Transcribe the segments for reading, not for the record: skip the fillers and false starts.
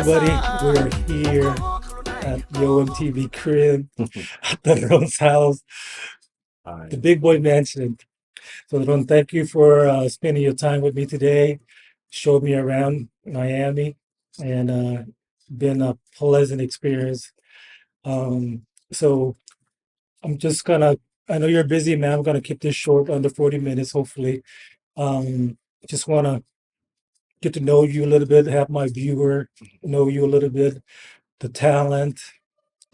everybody. We're here at the OMTV crib at the Darun's house, the Hi. big boy mansion. So, Darun, thank you for spending your time with me today. Showed me around Miami, and been a pleasant experience. Um, so, I'm just gonna. I know you're a busy man. I'm gonna keep this short, under 40 minutes, hopefully. Um, just wanna get to know you a little bit, have my viewer know you a little bit, the talent,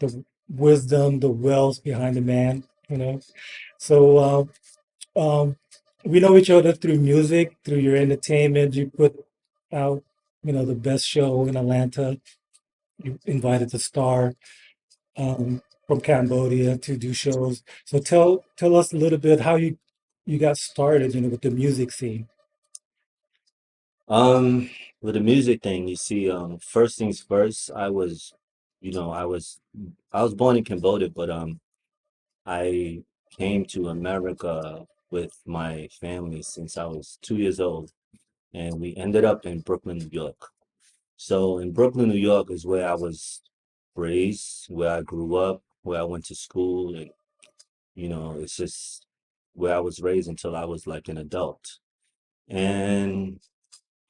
the wisdom, the wealth behind the man, you know. So we know each other through music, through your entertainment. You put out, the best show in Atlanta. You invited the star from Cambodia to do shows. So tell us a little bit how you got started, with the music scene. Um, with the music thing, you see, first things first, you know, I was, I was born in Cambodia, but I came to America with my family since I was 2 years old, and we ended up in Brooklyn, New York. So in Brooklyn, New York is where I was raised, where I grew up, where I went to school, and it's just where I was raised until I was like an adult. And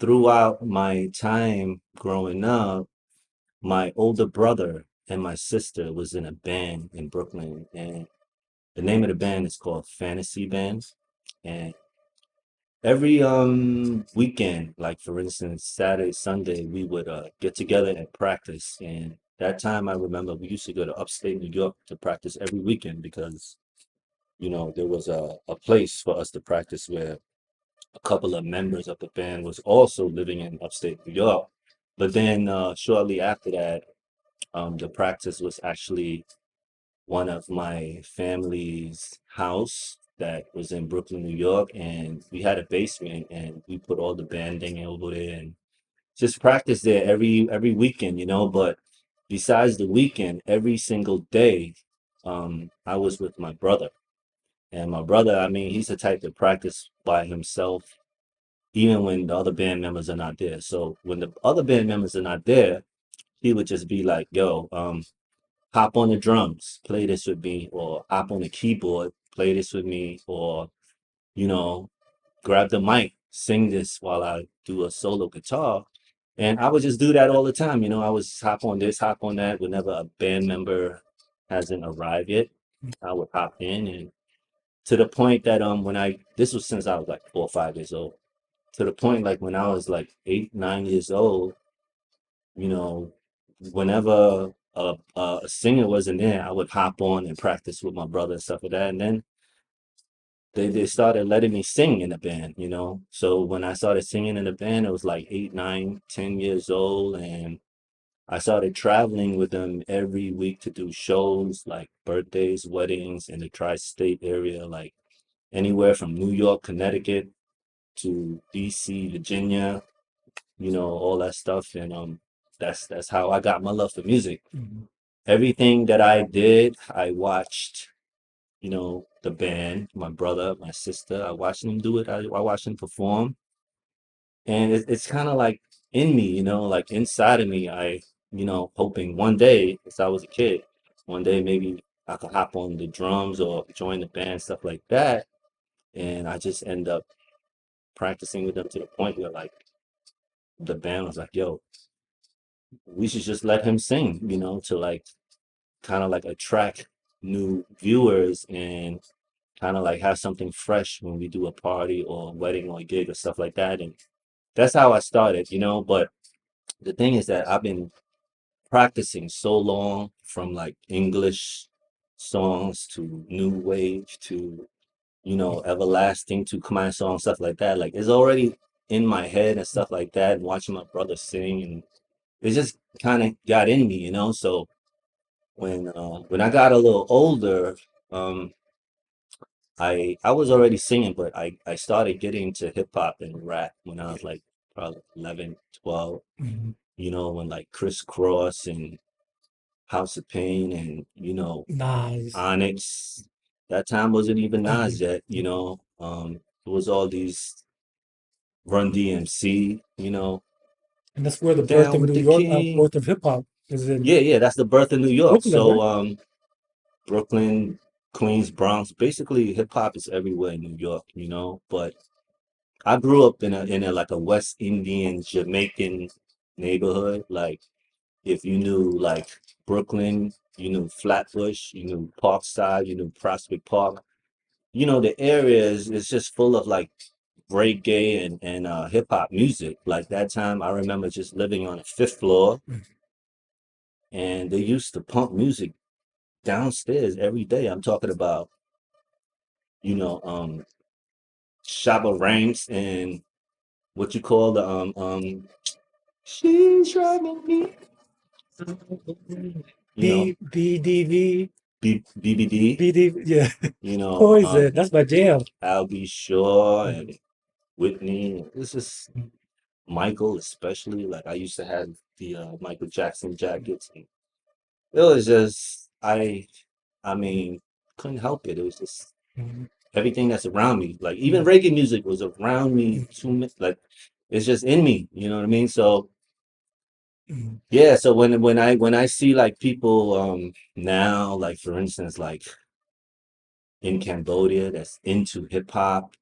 throughout my time growing up, my older brother and my sister was in a band in Brooklyn, and the name of the band is called Fantasy Band. And every weekend, like for instance, Saturday, Sunday, we would get together and practice. And that time, I remember we used to go to upstate New York to practice every weekend because there was a place for us to practice where a couple of members of the band was also living in upstate New York. But then shortly after that, the practice was actually one of my family's house that was in Brooklyn, New York, and we had a basement, and we put all the banding over there and just practice there every weekend, But besides the weekend, every single day, I was with my brother. And my brother, I mean, he's the type to practice by himself even when the other band members are not there. So when the other band members are not there, he would just be like, yo, hop on the drums, play this with me, or hop on the keyboard, play this with me, or, you know, grab the mic, sing this while I do a solo guitar. And I would just do that all the time. I would hop on this, hop on that. Whenever a band member hasn't arrived yet, I would hop in, and to the point that when this was since I was like 4 or 5 years old, to the point like when I was like 8, 9 years old, you know, whenever a singer wasn't there, I would hop on and practice with my brother and stuff like that. And then they started letting me sing in the band. So when I started singing in the band, it was like 8, 9, 10 years old, and I started traveling with them every week to do shows like birthdays, weddings in the tri-state area, like anywhere from New York, Connecticut to DC, Virginia, all that stuff. And that's how I got my love for music. Mhm. Everything that I did, I watched, the band, my brother, my sister, I watched them do it. I watched them perform. And it's kind of like in me, like inside of me, hoping one day, as I was a kid, one day maybe I could hop on the drums or join the band, stuff like that. And I just end up practicing with them to the point where like the band was like, yo, we should just let him sing, to like kind of like attract new viewers and kind of like have something fresh when we do a party or a wedding or a gig or stuff like that. And that's how I started. But the thing is that I've been practicing so long, from like English songs to new wave to, everlasting to Khmer songs, stuff like that. Like it's already in my head and stuff like that, and watching my brother sing, and it just kind of got in me. So when I got a little older, um, I was already singing, but I started getting to hip hop and rap when I was like probably 11, 12. Mhm. When like Criss Cross and House of Pain and Nas. Onyx. That time wasn't even Nas Mhm. yet. It was all these Run DMC. And that's where the birth Down of with New the York, king. birth of hip hop is in Yeah, yeah, that's the birth of New York. Brooklyn, So right? Brooklyn, Queens, Bronx, basically hip hop is everywhere in New York, you know. But I grew up in a like a West Indian Jamaican neighborhood. Like if you knew like Brooklyn, you knew Flatbush, you knew Parkside, you knew Prospect Park. You know, the area is just full of like reggae and hip hop music. Like that time I remember just living on the fifth floor and they used to pump music downstairs every day. I'm talking about, you know, Shabba Ranks and what you call the she's driving me, you know, BDV, BBD, yeah, you know, Poison. That's my jam. Al B. Shaw and Whitney. This is Michael, especially. Like I used to have the Michael Jackson jackets. And it was just I mean, couldn't help it. It was just Mhm. everything that's around me. Like even Mhm. reggae music was around me too much. Like it's just in me. You know what I mean? So Mhm. yeah. So when I see like people now, like for instance, like in Cambodia, that's into hip hop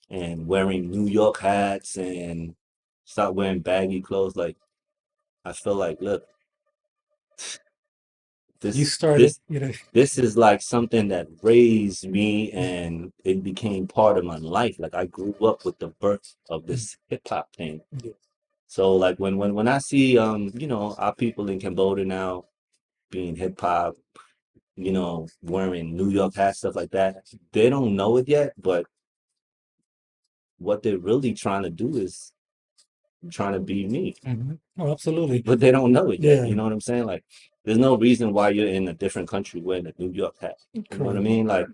and wearing New York hats and start wearing baggy clothes, like I feel like, look, You this started, this you know. this is like something that raised me and it became part of my life. Like I grew up with the birth of Mhm. this hip hop thing. Yeah. So like when I see you know, our people in Cambodia now being hip hop, you know, wearing New York hats, stuff like that, they don't know it yet, but what they're really trying to do is trying to be me. Oh, absolutely. But they don't know it yet. Yeah, You know what I'm saying? Like, there's no reason why you're in a different country wearing a New York hat. You know what I correct. mean? Like,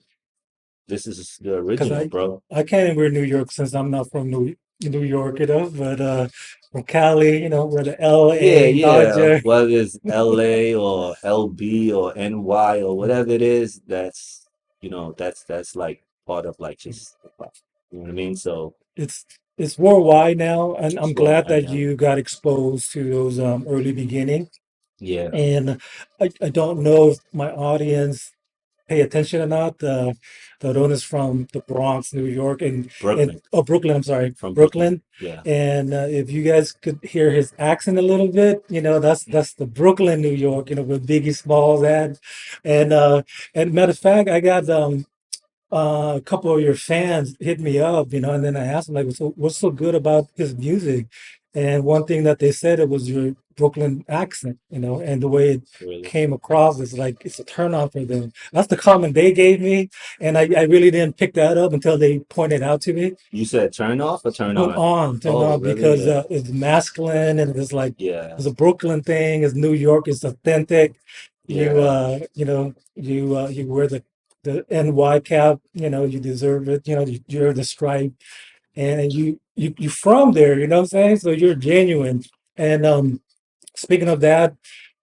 this is the Because original, bro. I can't even wear New York since I'm not from New York, but from Cali, where the Yeah, LA yeah. Dodger. Whether it's LA or LB or NY or whatever it is, that's you know, that's like part of like just you know what I mean? So It's it's worldwide now, and I'm it's well, glad I that know. you got exposed to those early beginnings. Yeah, And I don't know if my audience pay attention or not. The one is from the Bronx, New York, and Brooklyn, oh, Brooklyn. I'm sorry, from Brooklyn. Brooklyn. Yeah, And if you guys could hear his accent a little bit, that's the Brooklyn, New York. Where Biggie Smalls at. And matter of fact, I got a couple of your fans hit me up, and then I asked them like, what's so good about his music? And one thing that they said it was your Brooklyn accent, and the way it really. came across is like it's a turn on for them. That's the comment they gave me, and I really didn't pick that up until they pointed out to me. You said turn off or turn on? Turn Oh, on really? because Yeah, it's masculine and it's like yeah, it's a Brooklyn thing. It's New York. It's authentic. yeah. You wear the NY cap. You deserve it. You're the stripe, and you from there. You know what I'm saying? So you're genuine. And speaking of that,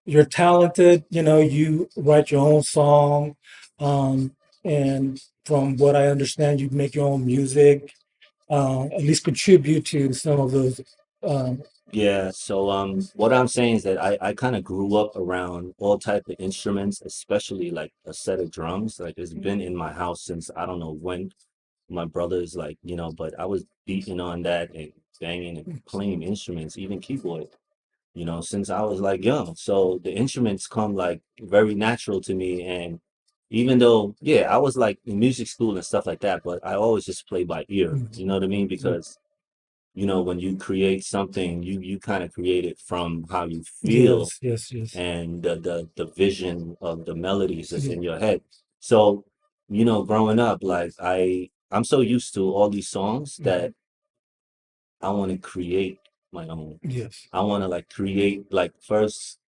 you're talented. You write your own song, and from what I understand, you make your own music, at least contribute to some of those. Um, Yeah, so what I'm saying is that I kind of grew up around all type of instruments, especially like a set of drums. Like it's been in my house since I don't know when. My brother's like, you know, but I was beating on that and banging and playing instruments, even keyboard, you know, since I was like young. So the instruments come like very natural to me. And even though, yeah, I was like in music school and stuff like that, but I always just play by ear. You know what I mean? Because you know when you create something you kind of create it from how you feel yes, yes, yes. and the vision of the melodies that's Yeah. in your head. So you know growing up like I'm so used to all these songs that Mhm. I want to create my own. Yes. I want to like create like first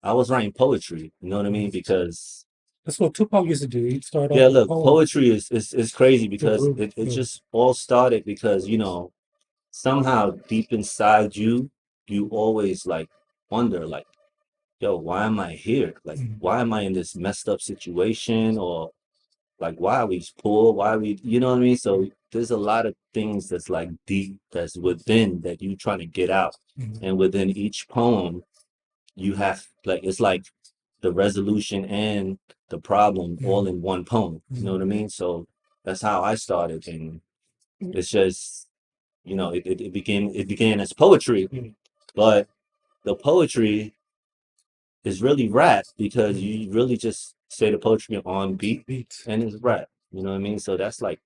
I was writing poetry, you know what I mean? Because That's what Tupac used to do. He'd start yeah, off with look, poems, poetry is crazy the because root. it Yeah. just all started because you know somehow deep inside you, you always like wonder, like, yo, why am I here? Like, Mhm. why am I in this messed up situation? Or like why are we poor? Why are we, you know what I mean? So there's a lot of things that's like deep that's within that you trying to get out. Mhm. And within each poem, you have like it's like the resolution and the problem all Mhm. in one poem. You know what I Mhm. mean? So that's how I started. And it's just, it began as poetry, Mhm. but the poetry is really rap because Mhm. you really just say the poetry on beat Beats. and it's rap. You know what I mean? So that's like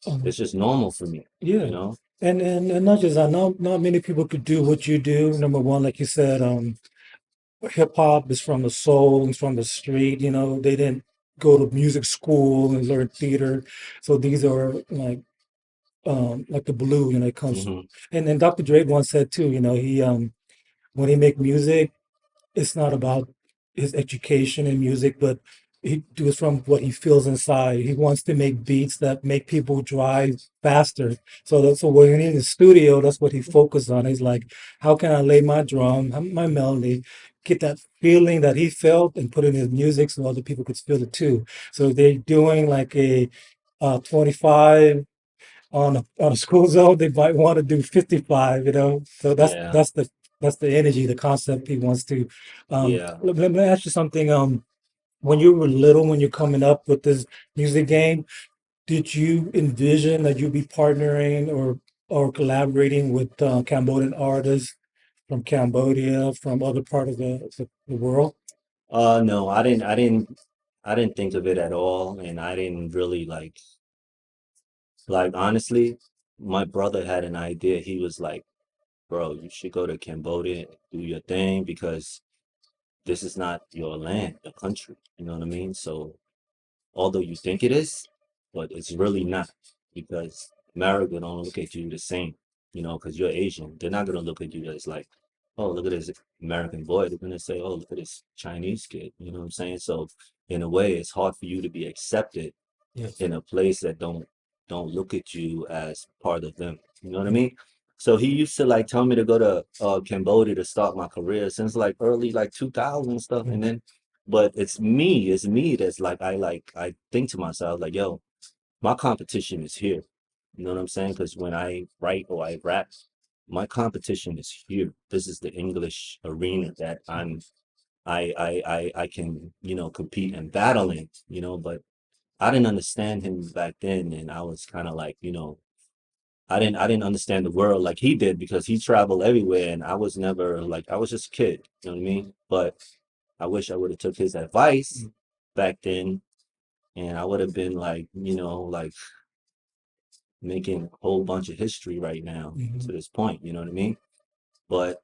Um, it's just normal for me, you yeah. know? And not just that, not many people could do what you do. Number one, like you said, hip hop is from the soul, it's from the street, they didn't go to music school and learn theater. So these are like the blue, it comes. Hmm. And Dr. Dre once said too, he when he make music, it's not about his education in music, but he do it from what he feels inside. He wants to make beats that make people drive faster. So when he's in the studio, that's what he focused on. He's like, how can I lay my drum, my melody, get that feeling that he felt and put it in his music so other people could feel it too. So they're doing like a 25 on a school zone, they might want to do 55, So that's Yeah, that's the that's the energy, the concept he wants to. yeah. Let me ask you something. When you were little, when you're coming up with this music game, did you envision that you'd be partnering or collaborating with Cambodian artists from Cambodia, from other part of the world? No, I didn't think of it at all, and I didn't really like honestly, my brother had an idea. He was like, "Bro, you should go to Cambodia and do your thing because this is not your land, your country." You know what I mean? So although you think it is, but it's really not because America don't look at you the same, because you're Asian. They're not gonna look at you as like, oh, look at this American boy. They're gonna say, oh, look at this Chinese kid. You know what I'm saying? So in a way, it's hard for you to be accepted Yes. in a place that don't look at you as part of them. You know what I Mm, mean? So he used to like tell me to go to Cambodia to start my career since like early like 2000 stuff, and mm, then, but it's me that's like I think to myself like, yo, my competition is here. You know what I'm saying? Because when I write or I rap, my competition is here. This is the English arena that I can compete and battle in. But I didn't understand him back then, and I was kind of like, I didn't understand the world like he did because he traveled everywhere, and I was never like I was just a kid, you know what I mean? But I wish I would have took his advice mm, back then, and I would have been like, like making a whole bunch of history right now mhm, to this point, you know what I mean? But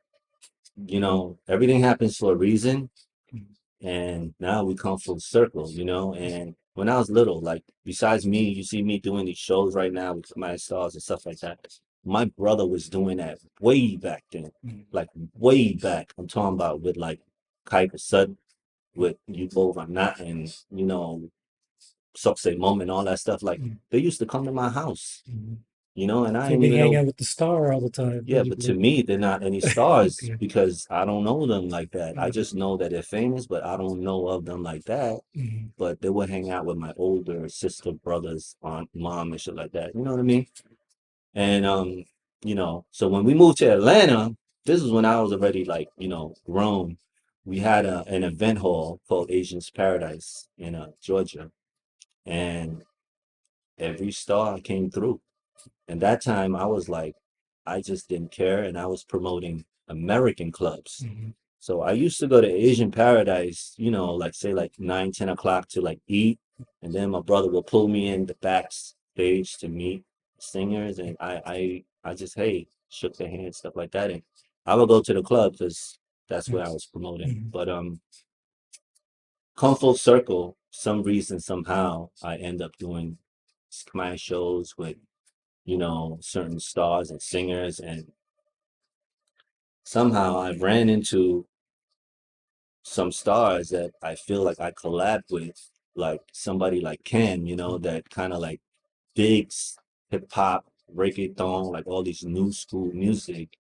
everything happens for a reason, mm, and now we come full circle, and when I was little, like besides me, you see me doing these shows right now with my stars and stuff like that. My brother was doing that way back then, mm, like way back. I'm talking about with like Kuiper Sutton, with You Both I'm Not, and Success Moment, all that stuff. Like mm, they used to come to my house, mm. and I So didn't be even hanging know. out with the star all the time, Yeah, but to basically. me, they're not any stars Okay. because I don't know them like that. I Mm, just know that they're famous, but I don't know of them like that. mm, But they would hang out with my older sister, brothers, aunt, mom, and shit like that. You know what I mean? And so when we moved to Atlanta, this is when I was already like, grown. We had an event hall called Asian's Paradise in Georgia, and every star came through. And that time I was like, I just didn't care, and I was promoting American clubs. mhm, So I used to go to Asian Paradise, like say like 9, 10 o'clock to like eat, and then my brother will pull me in the backstage to meet singers, and I just hey shook their hands, stuff like that, and I would go to the club because that's where I yes, was promoting. mhm, But come full circle, some reason somehow I end up doing my shows with certain stars and singers, and somehow I ran into some stars that I feel like I collab with, like somebody like Ken, that kind of like digs hip hop, reggaeton, like all these new school music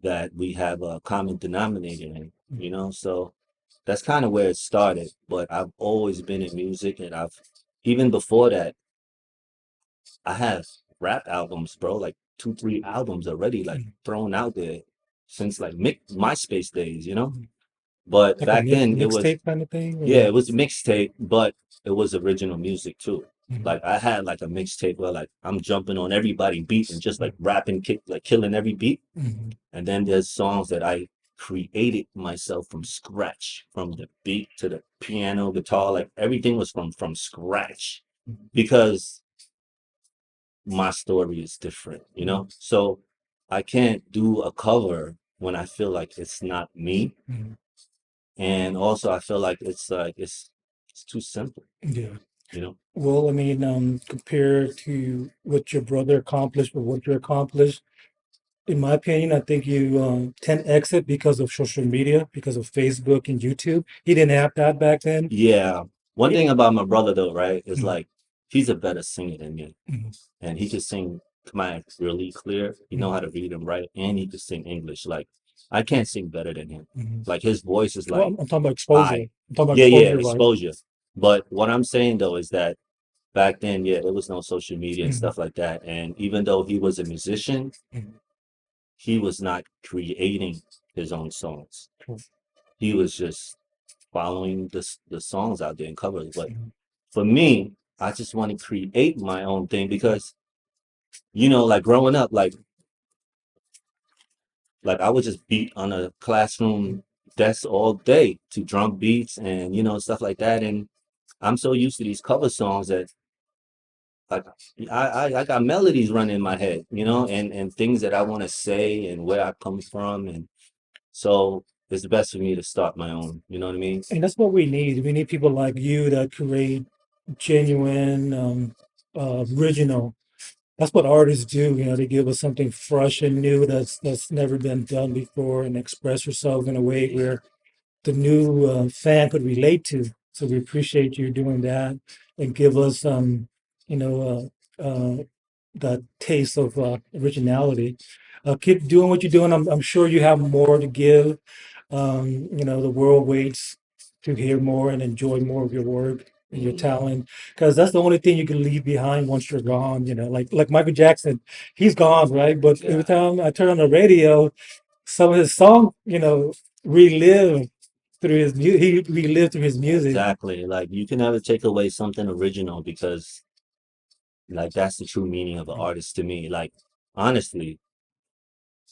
that we have a common denominator in, mhm, So that's kind of where it started. But I've always been in music, and I've even before that, I have rap albums, bro, like two, three albums already like Mhm. thrown out there since like MySpace days, you know? Mhm. But Like a back then it was, mixtape kind of thing, yeah, or it was a mixtape, but it was original music too. Mhm. Like I had like a mixtape where like I'm jumping on everybody beat and just like rapping, kick, like killing every beat. Mhm. And then there's songs that I created myself from scratch, from the beat to the piano, guitar, like everything was from scratch Mhm. because my story is different, you Mhm. know? So I can't do a cover when I feel like it's not me. Mhm. And also I feel like it's too simple, Yeah. you know? Well, I mean, compared to what your brother accomplished or what you accomplished, in my opinion, I think you 10x it because of social media, because of Facebook and YouTube. He didn't have that back then. Yeah. One He, thing about my brother though, right, is Mhm. like he's a better singer than me. Mhm. And he can sing Khmer really clear. He know how Mhm. to read and write, and he can sing English. Like I can't sing better than him. Mhm. Like his voice is Well, like I'm talking about exposure. high. I'm talking about Yeah, yeah, exposure, right? exposure. But what I'm saying though is that back then, yeah, there was no social media and Mhm. stuff like that. And even though he was a musician, Mhm. he was not creating his own songs. Cool. He was just following the songs out there and covers. But Mhm. for me, I just want to create my own thing because you know, like growing up, like I would just beat on a classroom desk all day to drum beats and you know stuff like that. And I'm so used to these cover songs that like I got melodies running in my head, you know, and things that I want to say and where I come from, and so it's best for me to start my own. You know what I mean? And that's what we need. We need people like you that create genuine, original. That's what artists do. You know, they give us something fresh and new that's never been done before, and express yourself in a way where the new fan could relate to. So we appreciate you doing that and give us, you know, that taste of originality. Keep doing what you're doing. I'm sure you have more to give. You know, the world waits to hear more and enjoy more of your work and your Mm, talent, because that's the only thing you can leave behind once you're gone. You know, like Michael Jackson, he's gone, right? But every yeah, time I turn on the radio, some of his songs, you know, relive through his music. He relived through his music. exactly. Like you can never take away something original because like that's the true meaning of an artist to me. Like honestly,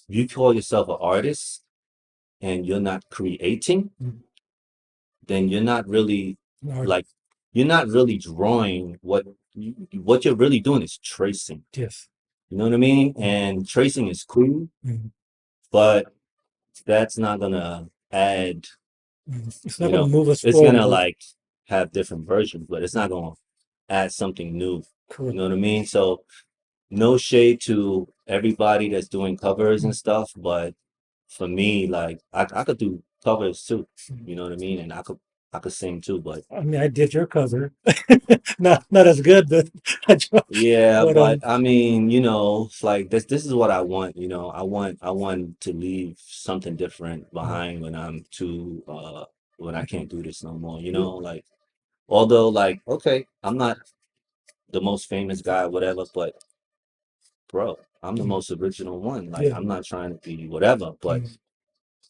if you call yourself an artist and you're not creating, Mm, then you're not really art- like you're not really drawing what you're really doing is tracing. yes. You know what I mean? Mm, And tracing is cool, mm, but that's not gonna add, It's not you going to know, move us it's gonna forward. like have different versions, but it's not gonna add something new. You Correct. know what I mean? So no shade to everybody that's doing covers and Mm, stuff, but for me, like I could do covers too. mm. You know what I mean? And I could sing too, but I mean, I did your cover. Not as good, but yeah, but but I mean, you know, it's like this is what I want, you know. I want to leave something different mm, behind when I can't do this no more, you yeah, know, like although like okay, I'm not the most famous guy, whatever, but bro, I'm the mm, most original one. Like yeah. I'm not trying to be whatever, but Mm.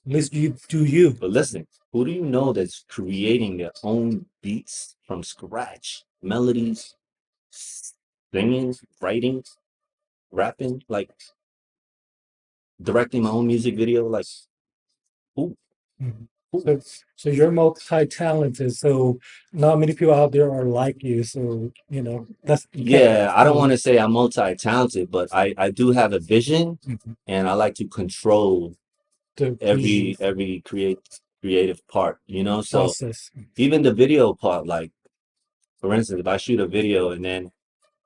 At least you do you. listen, who do you know that's creating their own beats from scratch? Melodies, singing, writing, rapping, like directing my own music video, like who? Mhm. Who? So you're multi-talented. So not many people out there are like you. So you know that's you can't. Yeah, I don't want to say I'm multi-talented, but I do have a vision Mhm. and I like to control The vision every creative part, you know? So process. even the video part, like for instance, if I shoot a video and then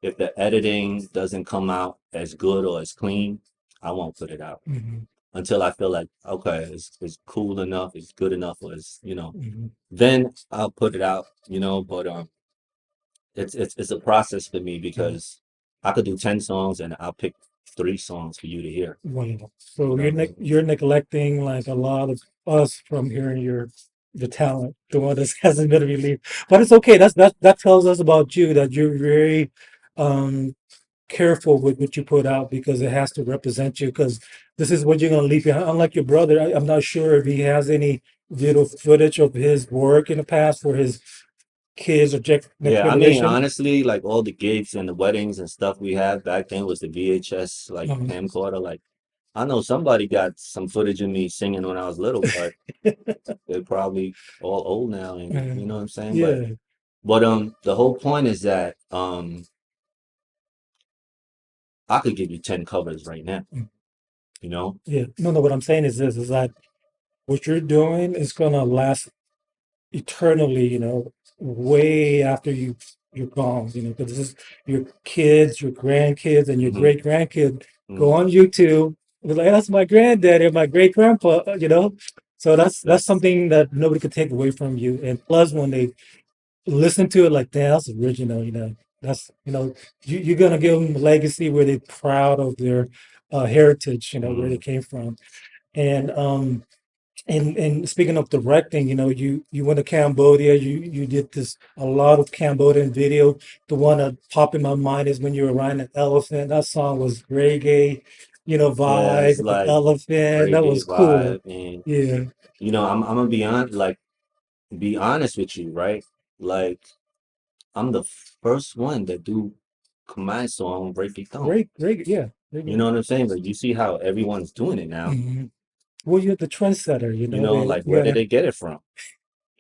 if the editing doesn't come out as good or as clean, I won't put it out Mhm. until I feel like, okay, it's cool enough, it's good enough, or it's, you know, Mhm. then I'll put it out, you know, but it's a process for me Mhm. because I could do 10 songs and I'll pick three songs for you to hear. Wow. So You know what I mean? you're neglecting like a lot of us from hearing your the talent, the one that hasn't been released. But it's okay. That tells us about you that you're very um careful with what you put out because it has to represent you because this is what you're gonna leave behind. Unlike your brother, I'm not sure if he has any video footage of his work in the past for his kids or next Yeah, I mean, generation. honestly, like all the gigs and the weddings and stuff we had back then was the VHS like Um, camcorder. Like I know somebody got some footage of me singing when I was little, but they're probably all old now, and uh, you know what I'm saying? But yeah, the whole point is that I could give you 10 covers right now, mm, you know? yeah. No, no. What I'm saying is this: is that what you're doing is gonna last eternally, way after you're gone, because this is your kids, your grandkids, and your Hmm. great grandkid go Hmm. on YouTube. They're like, that's my granddaddy or my great grandpa. So that's That's something that nobody could take away from you. And plus, when they listen to it, like, damn, that's original. That's you're gonna give them a legacy where they're proud of their heritage. Where they mm, came from. And speaking of directing, you went to Cambodia. You did this a lot of Cambodian video. The one that popped in my mind is when you were riding an elephant. That song was reggae, yeah, vibe it's with the like elephant. That reggae was cool. vibe, and Yeah, I'm gonna be honest with you, right? Like I'm the first one that do command song breakdown. great, yeah, You reggae. know what I'm saying? But you see how everyone's doing it now. Hmm. Well, you're the trendsetter. Like You where did gotta they get it from?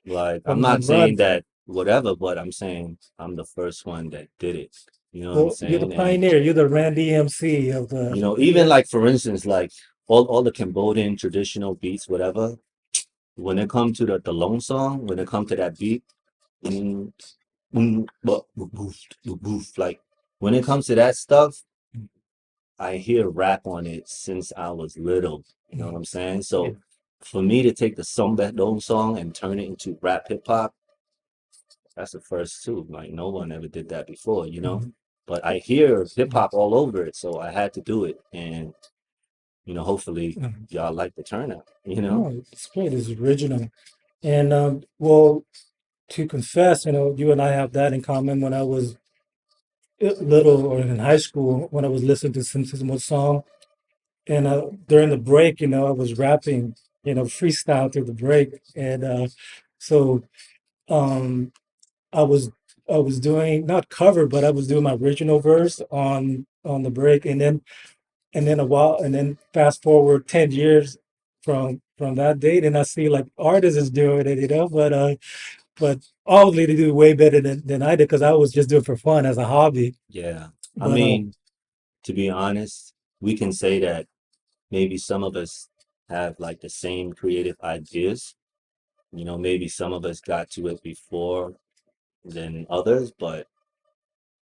Like I'm from not saying Rod. that whatever, but I'm saying I'm the first one that did it. You know what I'm Well, you're the saying? And pioneer. You're the Randy MC of the. even like for instance, like all the Cambodian traditional beats, whatever, when it comes to the long song, when it comes to that beat, mm, boof, boof, like when it comes to that stuff, I hear rap on it since I was little. You know what I'm saying? Yeah. So for me to take the long song and turn it into rap hip hop, that's the first too. Like no one ever did that before, you know? Mhm. But I hear hip hop all over it, so I had to do it. And, hopefully Mhm. y'all like the turnout, you know? No, it's great. It's original. And well, to confess, you and I have that in common. When I was little or in high school, when I was listening to some song, and during the break, I was rapping, freestyle through the break, and so um, I was I was doing not cover, but I was doing my original verse on the break, and then fast forward 10 years from that date, and I see like artists is doing it, but obviously they do way better than I did because I was just doing it for fun as a hobby. Yeah. I But mean, to be honest, we can say that maybe some of us have like the same creative ideas. Maybe some of us got to it before than others, but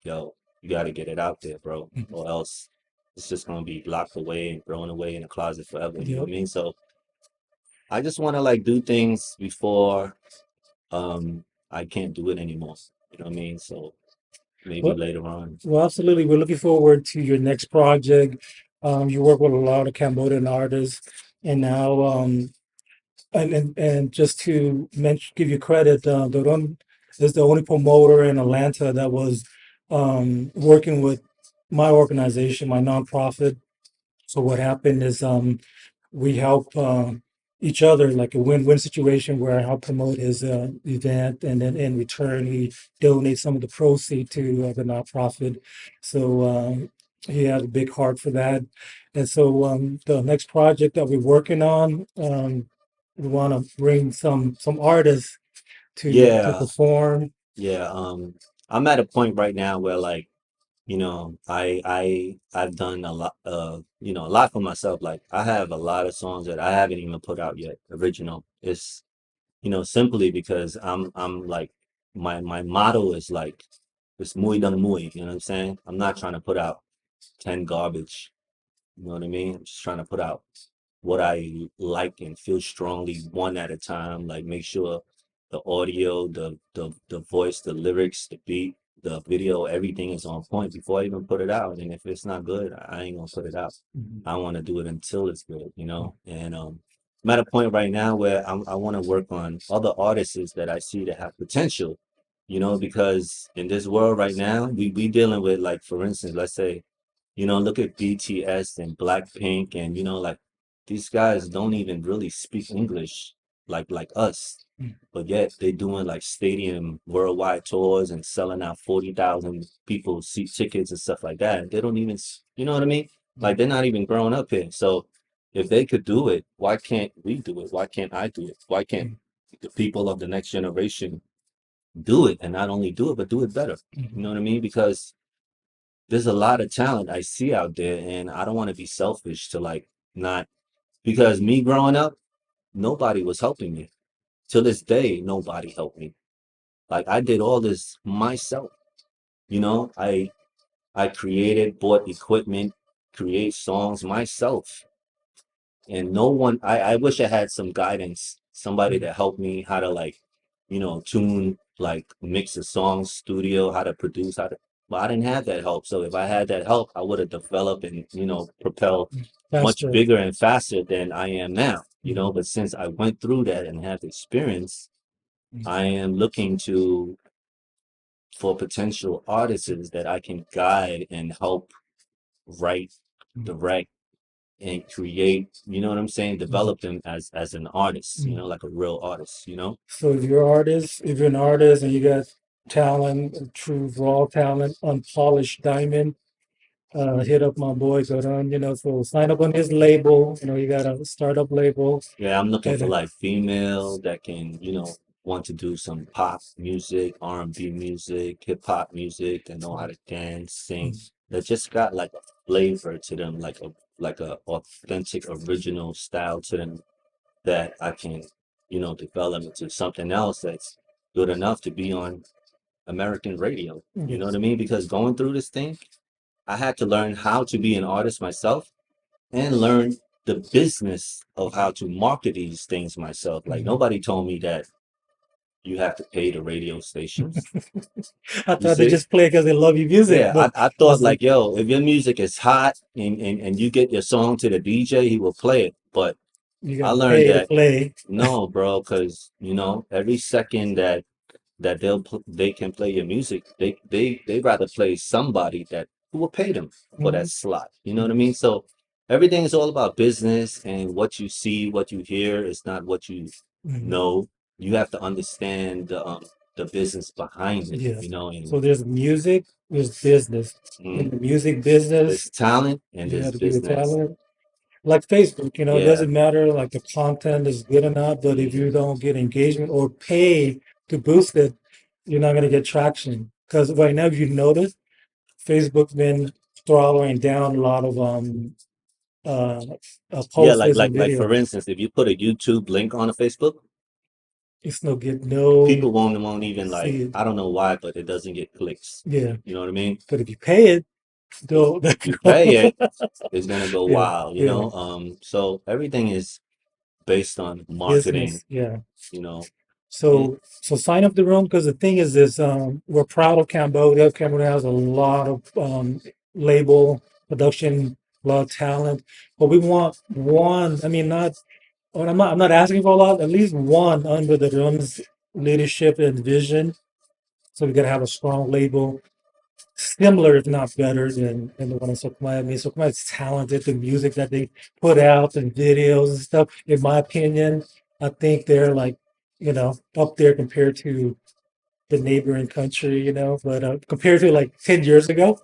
yo, you got to get it out there, bro, or else it's just gonna be locked away and thrown away in a closet forever. You know what yep. I mean? So I just want to like do things before I can't do it anymore. You know what I mean? So maybe Well, later on. well, absolutely. We're looking forward to your next project. You work with a lot of Cambodian artists, and now and just to give you credit, Darun is the only promoter in Atlanta that was working with my organization, my nonprofit. So what happened is we help each other, like a win-win situation where I help promote his event, and then in return he donates some of the proceeds to the nonprofit. So he had a big heart for that, and so the next project that we're working on, we want to bring some artists to Yeah, perform. yeah. I'm at a point right now where like, I've done a lot, a lot for myself. Like I have a lot of songs that I haven't even put out yet, original. It's, simply because I'm like my motto is like it's muy done muy, you know what I'm saying? I'm not trying to put out 10 garbage, you know what I mean? I'm just trying to put out what I like and feel strongly one at a time. Like make sure the audio, the voice, the lyrics, the beat, the video, everything is on point before I even put it out. And if it's not good, I ain't gonna put it out. Mhm. I want to do it until it's good, you know? And I'm at a point right now where I want to work on other artists that I see that have potential, because in this world right now, we dealing with, like, for instance, let's say, look at BTS and Blackpink, and like, these guys don't even really speak English like us, but yet they doing like stadium worldwide tours and selling out 40,000 people seat tickets and stuff like that. They don't even, you know what I mean? Like, they're not even growing up here. So if they could do it, why can't we do it? Why can't I do it? Why can't the people of the next generation do it, and not only do it, but do it better? You know what I mean? Because there's a lot of talent I see out there, and I don't want to be selfish to, like, not, because me growing up, nobody was helping me. To this day, nobody helped me. Like, I did all this myself. I created, bought equipment, create songs myself. And no one, I wish I had some guidance, somebody to help me how to, like, tune, like, mix a song, studio, how to produce, but I didn't have that help. So if I had that help, I would have developed and, propelled much Faster. bigger and faster than I am now. Mhm. But since I went through that and have experience, I Mhm. am looking to for potential artists that I can guide and help write, direct, and create, you know what I'm saying? Mhm. Develop them as an artist, Mhm. like a real artist. So if you're an artist and you got talent, true raw talent, unpolished diamond, hit up my boy Darun, so sign up on his label. You got a startup label. Yeah, I'm looking And, for, like, female that can, want to do some pop music, R&B music, hip hop music, that know how to dance, sing, that just got like a flavor to them, like a authentic original style to them, that I can, develop into something else that's good enough to be on American radio. You know what yes. I mean? Because going through this thing, I had to learn how to be an artist myself and learn the business of how to market these things myself. Like, Mhm. nobody told me that you have to pay the radio stations. I You thought they see? just play because they love your music, Yeah, but I I thought, was like, like, yo, if your music is hot and you get your song to the DJ, he will play it. But you I got to learned pay to that play. no, bro, because every second that they can play your music, they rather play somebody that who will pay them for that Mhm. slot. You know what I mean? So everything is all about business, and what you see, what you hear is not what you Mhm. know. You have to understand the business behind it, Yeah. and So there's music, there's business. In mm, the music business, there's talent and you there's have to be the business. talent. Like Facebook, it Yeah. doesn't matter like the content is good or not, but if you hmm don't get engagement or pay to boost it, you're not gonna get traction. Because right now, if you notice, Facebook's been throttling down a lot of uh, Yeah, like posters like and like for videos. instance, if you put a YouTube link on a Facebook, It's no get no people won't even, like, see it. I don't know why, but it doesn't get clicks. Yeah, You know what I mean? but if you pay it, they'll If you go. pay it, it's gonna go Yeah, yeah. wild. So everything is based on marketing, Business, yeah. you know. And So sign up the room because the thing is this we're proud of Cambodia. Cambodia has a lot of label production, a lot of talent. But we want one, I mean not well, I'm not asking for a lot, at least one under the room's leadership and vision. So we gotta have a strong label, similar if not better than the one in Sokumai. I mean Sokumai is talented, the music that they put out and videos and stuff, in my opinion, I think they're like, up there compared to the neighboring country, but compared to like 10 years ago,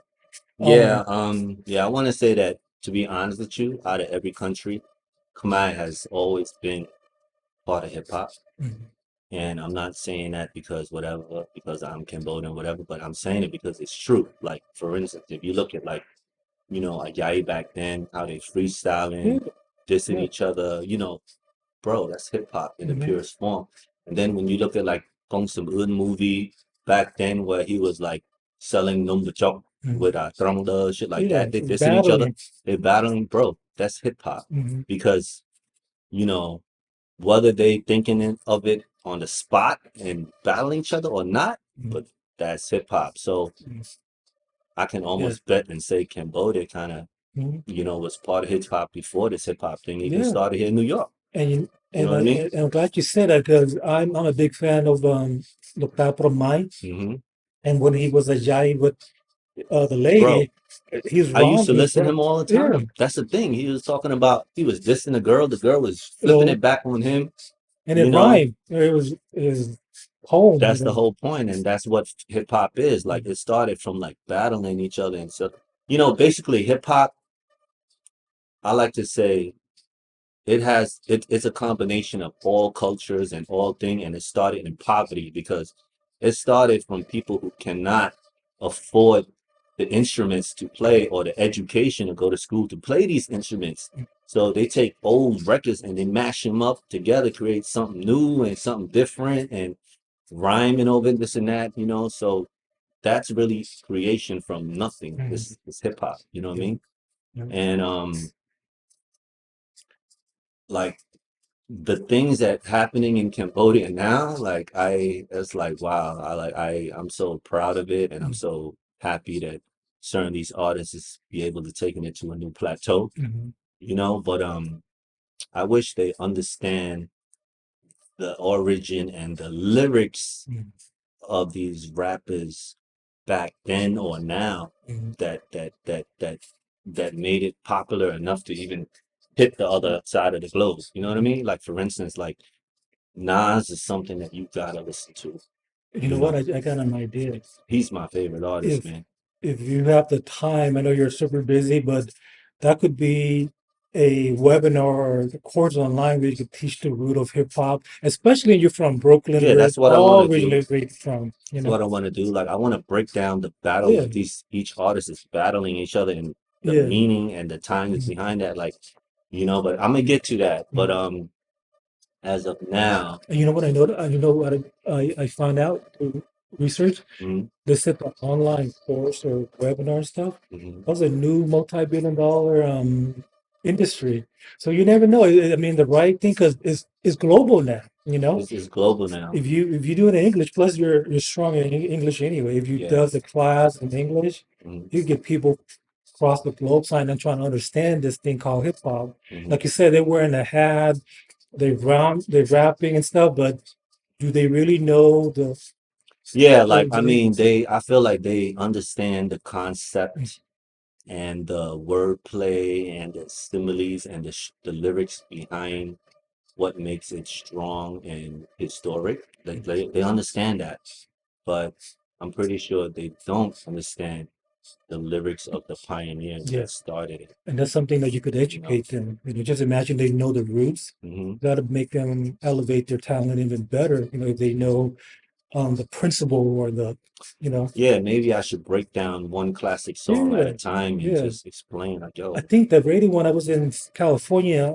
yeah, um, yeah, I want to say that, to be honest with you, out of every country, Khmer has always been part of hip hop. mhm, And I'm not saying that because whatever, because I'm Cambodian, whatever, but I'm saying it because it's true. Like, for instance, if you look at, like, Ajayi back then, how they yeah, freestyling, dissing yeah, each other, bro, that's hip hop in the mhm, purest form. And then when you look at, like, Gong Sam Un movie back then, where he was like selling number chok mhm. with Trong shit like Yeah, that, they dissing each other, battling. they battling, bro, that's hip hop. Mhm, Because, you know, whether they thinking of it on the spot and battling each other or not, mhm, but that's hip hop. So mhm. I can Yeah, almost bet and say Cambodia kind of, mhm, was part of hip hop before this hip hop thing even yeah, started here in New York. And you, You know what I mean? and I'm glad you said that because I'm a big fan of Dr. Mine. Hmm. And when he was a jive with the Bro, lady, he's I used wrong. to listen to him all the Yeah, time. That's the thing. He was talking about he was dissing the girl was flipping well, it back on him, and it you know. rhymed. It was his poem, you That's the know. whole point, and that's what hip hop is. Like it started from like battling each other and so basically hip hop, I like to say it's a combination of all cultures and all thing, and it started in poverty because it started from people who cannot afford the instruments to play or the education to go to school to play these instruments. So they take old records and they mash them up together, create something new and something different and rhyming over this and that, So that's really creation from nothing. Mhm. This hip hop, you know what I Yeah, mean? yeah. And like the things that happening in Cambodia now, like it's like wow, I'm so proud of it, and I'm Mhm. so happy that certain these artists is be able to taking it to a new plateau, Mhm. But I wish they understand the origin and the lyrics Mhm. of these rappers back then or now Mhm. that made it popular enough to even hit the other side of the globe. You know what I Mhm. mean? Like for instance, like Nas is something that you gotta listen to. You You know what? know, I got an idea. he's my favorite artist, If man. you have the time, I know you're super busy, but that could be a webinar or a course online where you could teach the root of hip hop, especially if you're from Brooklyn, Yeah, where that's it's what I want all to do. originally from, you That's know. what I want to do. Like I want to break down the battle Yeah, of these each artist is battling each other and the yeah. meaning and the time that's Mhm. behind that. Like, but I'm gonna get to that. But Mhm. as of now, And you know what I know? You know what I found out through research? mm, They said the online course or webinar stuff, mhm, that was a new multi-billion dollar industry. So you never know. I mean, the right thing because it's global now. You know, it's global now. if you do it in English, plus you're strong in English anyway. If you Yeah. does the class in English, Mm-hmm. you get people across the globe signing and trying to understand this thing called hip hop. Hmm. Like you said, they're wearing a hat, they're rapping and stuff, but do they really know the Yeah, like I origin? mean, I feel like they understand the concept and the wordplay and the similes and the lyrics behind what makes it strong and historic. Like they understand that, but I'm pretty sure they don't understand the lyrics of the pioneers Yeah. that started it, And that's something that you could you know. educate them. You know, just imagine they know the roots. Hmm. That'll make them elevate their talent even better. You know, if they know the principle or the, you know, Yeah, maybe I should break down one classic song at a yeah, time and yeah. just explain like, I yo, think the radio when I was in California,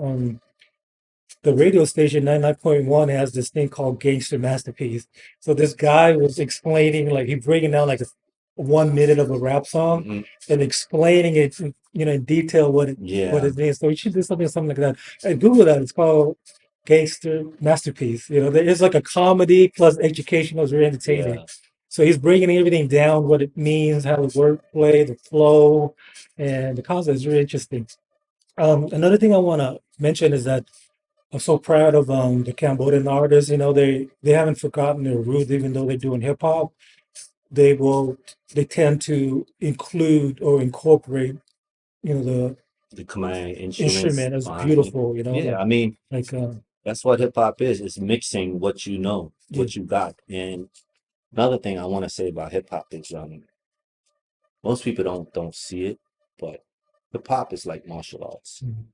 the radio station 99.1 has this thing called Gangster Masterpiece. So this guy was explaining, like he breaking down like a 1 minute of a rap song hmm, and explaining it, in detail what yeah, it means. So you should do something like that. And Google that. It's called Gangster Masterpiece. You know, there is like a comedy plus educational, it's very entertaining. yeah. So he's breaking everything down, what it means, how the wordplay, the flow, and the concept is really interesting. Another thing I want to mention is that I'm so proud of the Cambodian artists. You know, they haven't forgotten their roots, even though they're doing hip hop. They tend to include or incorporate, the The command instruments instrument as behind it. beautiful. Yeah, I mean, Like that's what hip hop is. It's mixing what you know, yeah, what you got. And another thing I want to say about hip hop is most people don't see it, but hip hop is like martial arts. mhm,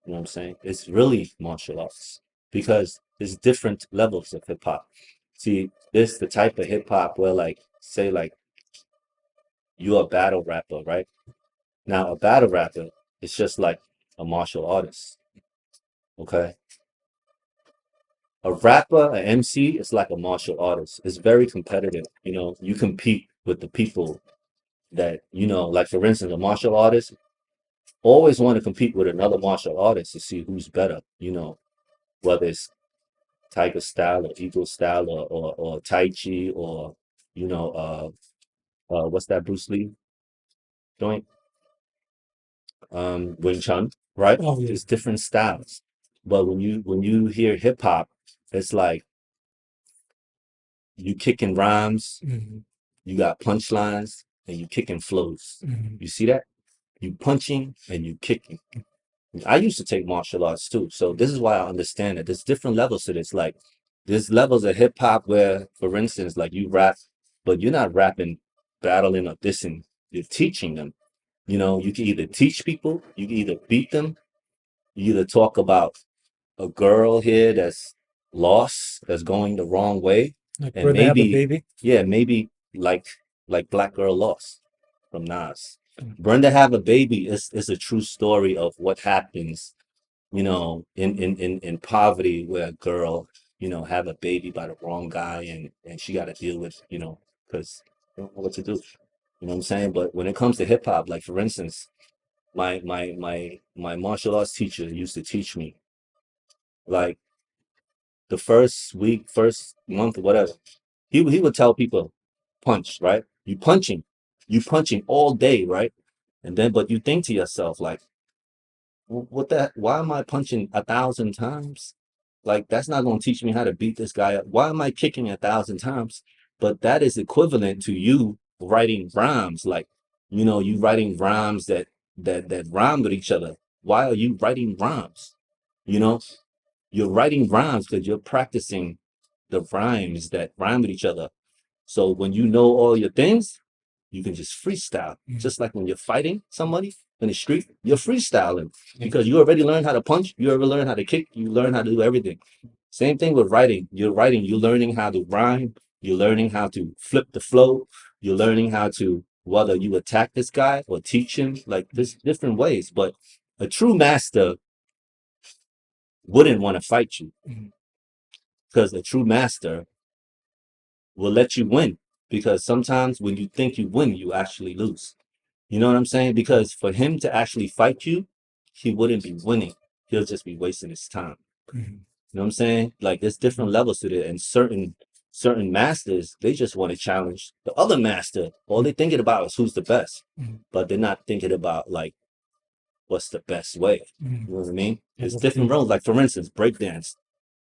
You know what I'm saying? It's really martial arts because there's different levels of hip hop. See, there's the type of hip hop where like say like you're a battle rapper, right? Now a battle rapper is just like a martial artist. Okay. A rapper, an MC is like a martial artist. It's very competitive. You compete with the people that, like for instance, a martial artist always want to compete with another martial artist to see who's better, whether it's Tiger style or Eagle style or Tai Chi or, you know, what's that Bruce Lee joint? Wing Chun, right? oh yeah, There's different styles. But when you hear hip hop, it's like you kicking rhymes, Mhm. you got punchlines, and you kicking flows. Mhm. You see that? You punching and you kicking. I used to take martial arts too, so this is why I understand it. There's different levels to this. Like there's levels of hip hop where, for instance, like you rap, but you're not rapping, battling or dissing. You're teaching them. You can either teach people, you can either beat them, you either talk about a girl here that's lost, that's going the wrong way, Like and Brother Have a maybe, Baby. yeah, maybe like Black Girl Lost from Nas. Mm. Brenda Have a Baby is a true story of what happens, in poverty where a girl, have a baby by the wrong guy and she got to deal with, because they don't know what to do. You know what I'm saying? But when it comes to hip hop, like for instance, my martial arts teacher used to teach me like the first week, first month, or whatever. He would tell people, punch, right? You punching all day, right? And then, but you think to yourself, like, what that? Why am I punching 1,000 times? Like, that's not going to teach me how to beat this guy up. Why am I kicking 1,000 times? But that is equivalent to you writing rhymes, like, you writing rhymes that rhyme with each other. Why are you writing rhymes? You know, you're writing rhymes because you're practicing the rhymes that rhyme with each other. So when you know all your things, you can just freestyle. Mhm. Just like when you're fighting somebody in the street, you're freestyling because you already learned how to punch, you already learned how to kick, you learn how to do everything. Same thing with writing. You're writing, you're learning how to rhyme, you're learning how to flip the flow, you're learning how to whether you attack this guy or teach him, like there's different ways. But a true master wouldn't want to fight you Mhm. because a true master will let you win because sometimes when you think you win, you actually lose. You know what I'm saying? Because for him to actually fight you, he wouldn't be winning. He'll just be wasting his time. Mhm. You know what I'm saying? Like there's different levels to it, and certain masters they just want to challenge the other master. All they're thinking about is who's the best, Mhm. but they're not thinking about like what's the best way. Mhm. You know what I mean? Yeah, There's that's different deep. roles. Like for instance, breakdance.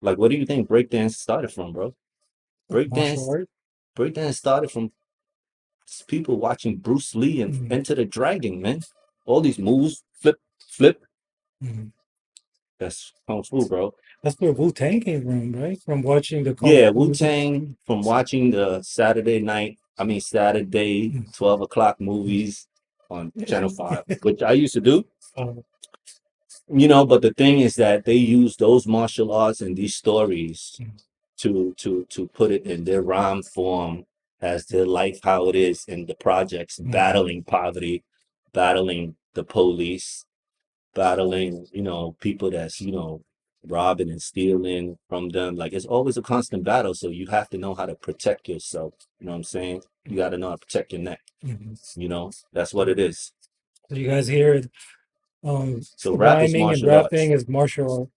Like what do you think breakdance started from, bro? Martial Breakdance art. breakdance started from people watching Bruce Lee and Mhm. Enter the Dragon, man. All these moves, flip, flip. Mhm. That's kung fu, bro. That's where Wu Tang came from, right? From watching the Kung Yeah, Wu Fu. Tang from watching the Saturday Mhm. 12 o'clock movies on Channel 5, which I used to do. Uh, But the thing is that they use those martial arts and these stories mhm. to put it in their rhyme form as their life, how it is in the projects, Mhm. battling poverty, battling the police, battling, people that's, robbing and stealing from them. Like it's always a constant battle. So you have to know how to protect yourself. You know what I'm saying? You got to know how to protect your neck. Mhm. That's what it is. So you guys hear it? So rap is Rhyming and martial arts. rapping is martial art.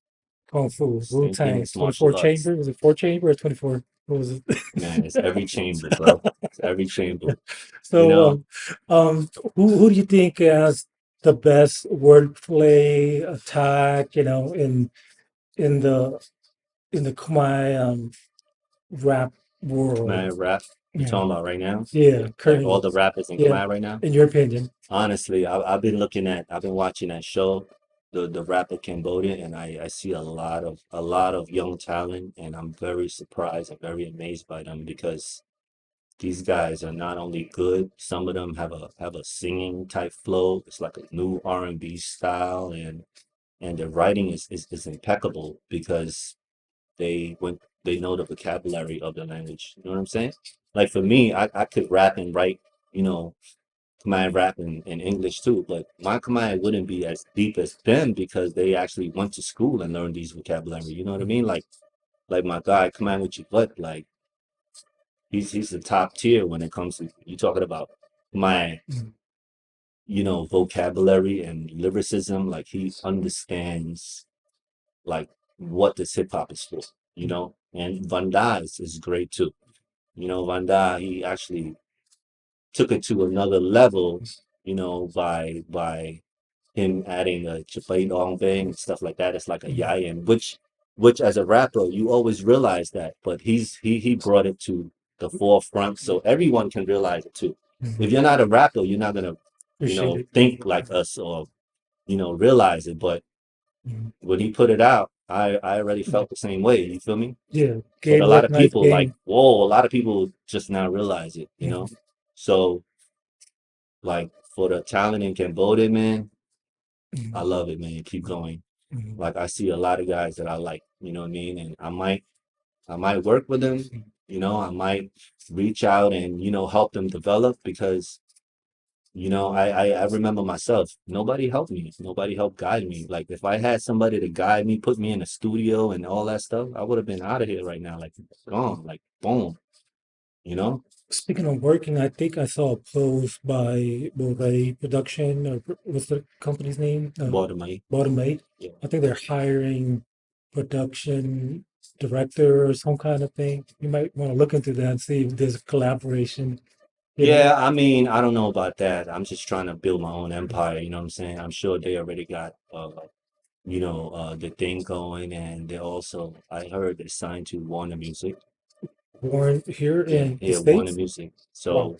Kung Fu. Wu Same thing Tang. as 24 martial arts. chamber. Was it four chamber or 24? What was Man, it's every chamber, it? bro. It's every chamber. You So, know, who do you think has the best wordplay attack? In the in the Khmer rap world. Khmer rap. You Yeah, talking about right now? yeah, Like all currently, the rappers in yeah. Khmer right now? In your opinion, Honestly, I've been watching that show, the rapper Cambodian, and I see a lot of young talent, and I'm very surprised and very amazed by them because these guys are not only good, some of them have a singing type flow. It's like a new R&B style, and their writing is impeccable because they know the vocabulary of the language. You know what I'm saying? Like for me, I could rap and write, you know, Khmer rap in English too, but my Khmer wouldn't be as deep as them because they actually went to school and learned these vocabulary. You know what I mean? Like my guy Khmer Uchibat, like he's the top tier when it comes to you talking about my mm, vocabulary and lyricism. Like he understands like what this hip hop is for. mm, And Vanda is great too. Vanda he actually took it to another level. By him adding a Chipay Dong Bang and stuff like that. It's like a Mhm. Yayan, which as a rapper you always realize that, but he brought it to the forefront so everyone can realize it too. Mhm. If you're not a rapper, you're not gonna, Appreciate it. think like us or realize it. But Mhm. when he put it out, I already felt the same way. You feel me? Yeah, But a game lot of recognized people like, game. whoa, a lot of people just now realize it. Mhm. So like for the talent in Cambodia, man, I Mhm. love it, man. Keep going. Mhm. Like I see a lot of guys that I like, you know what I mean? And I might work with them, I might reach out and, help them develop because, I remember myself, nobody helped me. Nobody helped guide me. Like if I had somebody to guide me, put me in a studio and all that stuff, I would have been out of here right now, like gone, like boom, you know? Speaking of working, I think I saw a post by Bouvet Production, or what's the company's name? Bottom money. Bottom Eight. Yeah. I think they're hiring production director or some kind of thing. You might want to look into that and see if there's a collaboration. Yeah, Maybe. I mean, I don't know about that. I'm just trying to build my own empire, you know what I'm saying? I'm sure they already got the thing going, and they also, I heard they signed to Warner Music. Born here Yeah, in the yeah, Warner States. Music. Wow, So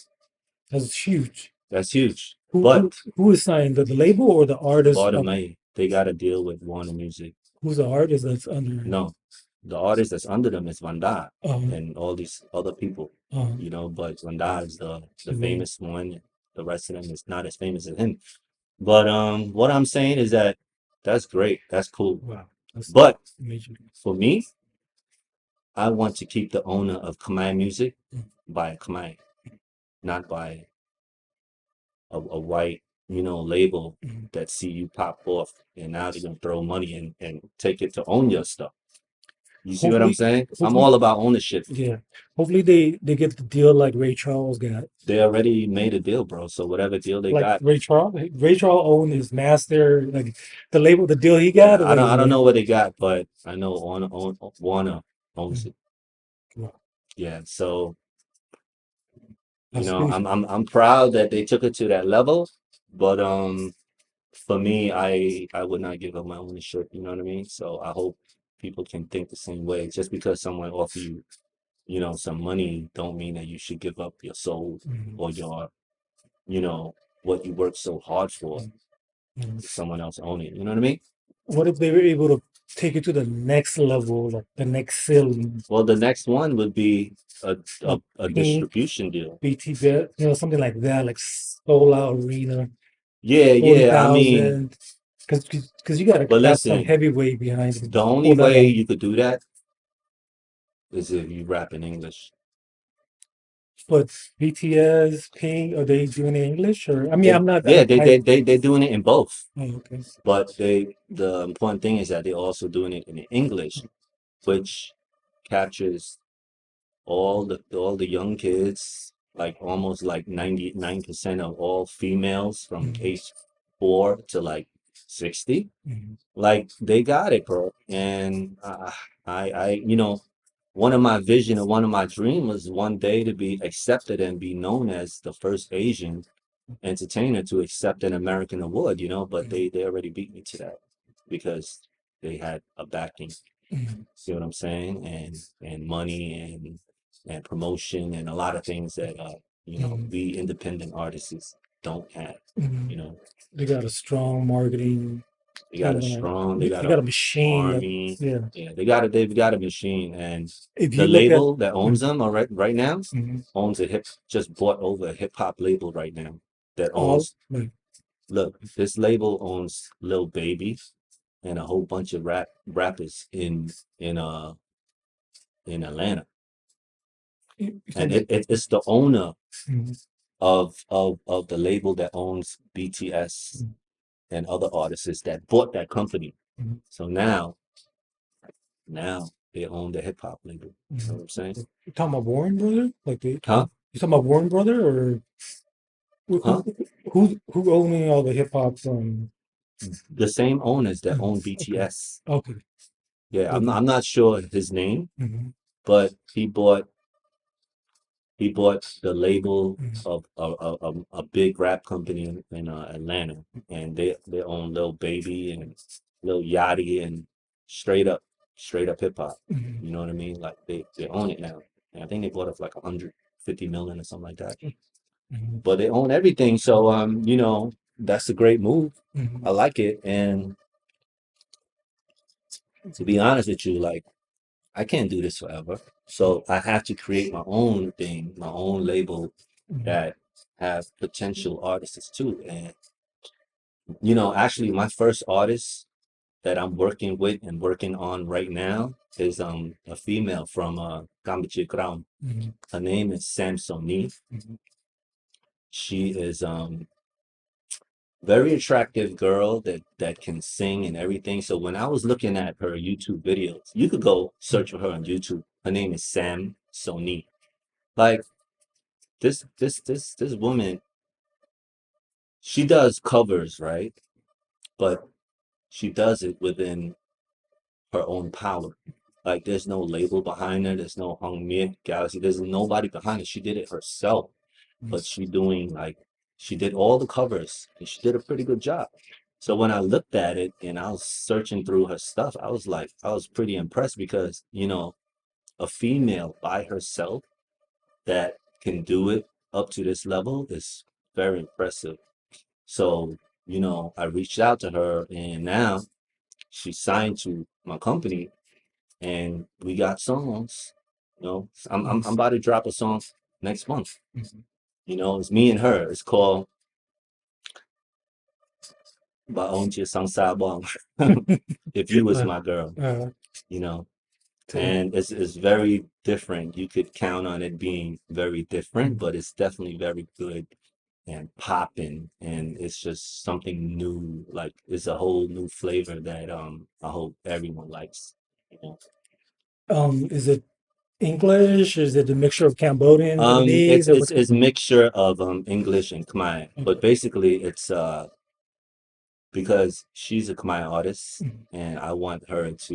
that's huge. that's huge. Who But who who is signed? The label or the artist? bottom line, they got to deal with Warner Music. Who's the artist that's under? No, the artist that's under them is Vanda Um, and all these other people, but Vanda is the the main. famous one. The rest of them is not as famous as him. But what I'm saying is that that's great. That's cool. Wow, that's But amazing. for me, I want to keep the owner of Khmer music by Khmer, not by a white, label Mhm. that see you pop off and now they're gonna throw money and take it to own your stuff. You see what I'm Hopefully, saying? I'm hopefully, all about ownership. yeah. Hopefully they get the deal like Ray Charles got. They already made a deal, bro. So whatever deal they Like got, Ray Charles owned his master, like the label, the deal he got. yeah, I Like, don't I don't yeah. know what they got, but I know Warner owns Mhm. it. Wow, Yeah. So, that's huge. I'm proud that they took it to that level, but for me, I would not give up my ownership, you know what I mean? So I hope people can think the same way. Just because someone offer you, some money don't mean that you should give up your soul Mhm. or you know, what you worked so hard for Mhm. to someone else own it. You know what I mean? What if they were able to take it to the next level, like the next ceiling, Well, the next one would be a like a Pink, distribution deal. BT Bet, something like that, like Soul Out Arena, Yeah, forty yeah. I mean, thousand. Because you gotta but have some listen, heavyweight behind it the to only pull that way off. you could do that is if you rap in English. But BTS, Pink, are they doing it in English? Or I mean, They I'm not. yeah, they're doing it in both. Oh, okay. But the important thing is that they're also doing it in English, which captures all the young kids, like almost like 99% of all females from Mhm. age 4 to like 60. Mhm. Like they got it, bro. And one of my vision and one of my dream was one day to be accepted and be known as the first Asian entertainer to accept an American award, but Mhm. they already beat me to that because they had a backing. Mhm. See what I'm saying? And money and promotion and a lot of things that Mhm. we independent artists don't have. You Mhm. know, They got a strong marketing they got a team. strong, they got They got a a machine that, army. yeah. Yeah, they've got a machine, and If the you look at, label that owns mhm. them, all right now, Mhm. owns just bought over a hip hop label right now that All, owns. like, Look, this label owns Lil Baby and a whole bunch of rappers in uh in Atlanta, you and talking it's the owner about, of the label that owns BTS mhm. and other artists that bought that company. Mhm. So now they own the hip hop label. You know Mhm. what I'm saying? You talking about Warren Brother? Huh? You talking about Warren Brother, or who Huh? who owning all the hip hop from? The same owners that Mhm. own Okay, BTS. okay, Yeah, I'm okay. not, I'm not sure his name, Hmm. but he bought He bought the label Mhm. of a big rap company in Atlanta, and they own Lil Baby and Lil Yachty and straight up straight up hip hop. Mhm. You know what I mean? Like they own it now, and I think they bought it for like 150 million or something like that. Mhm. But they own everything, so that's a great move. Mhm. I like it, and to be honest with you, like I can't do this forever. So I have to create my own thing, my own label Mhm. that have potential artists too. And actually my first artist that I'm working with and working on right now is a female from Cambodian. Mhm. Her name is Samsoni. Mhm. She is very attractive girl that can sing and everything. So when I was looking at her YouTube videos, you could go search for her on YouTube. Her name is Sam Soni. Like this woman, she does covers, right? But she does it within her own power. Like there's no label behind her, there's no Hong Miet Galaxy, there's nobody behind it. She did it herself, but she did all the covers and she did a pretty good job. So when I looked at it and I was searching through her stuff, I was pretty impressed because, a female by herself that can do it up to this level is very impressive. So, I reached out to her and now she's signed to my company and we got songs. I'm Mhm. about to drop a song next month. Mhm. It's me and her. It's called Baonjie Sangsabong. If you was Uh, my girl, uh, you know. to, And it's very different. You could count on it being very different, mhm. but it's definitely very good and popping, and it's just something new. Like it's a whole new flavor that I hope everyone likes. You know, Is it English? Is it a mixture of Cambodian, it's Lebanese, or it's what's it's a mixture of English and Khmer, but okay. basically it's because she's a Khmer artist, Mhm. and I want her to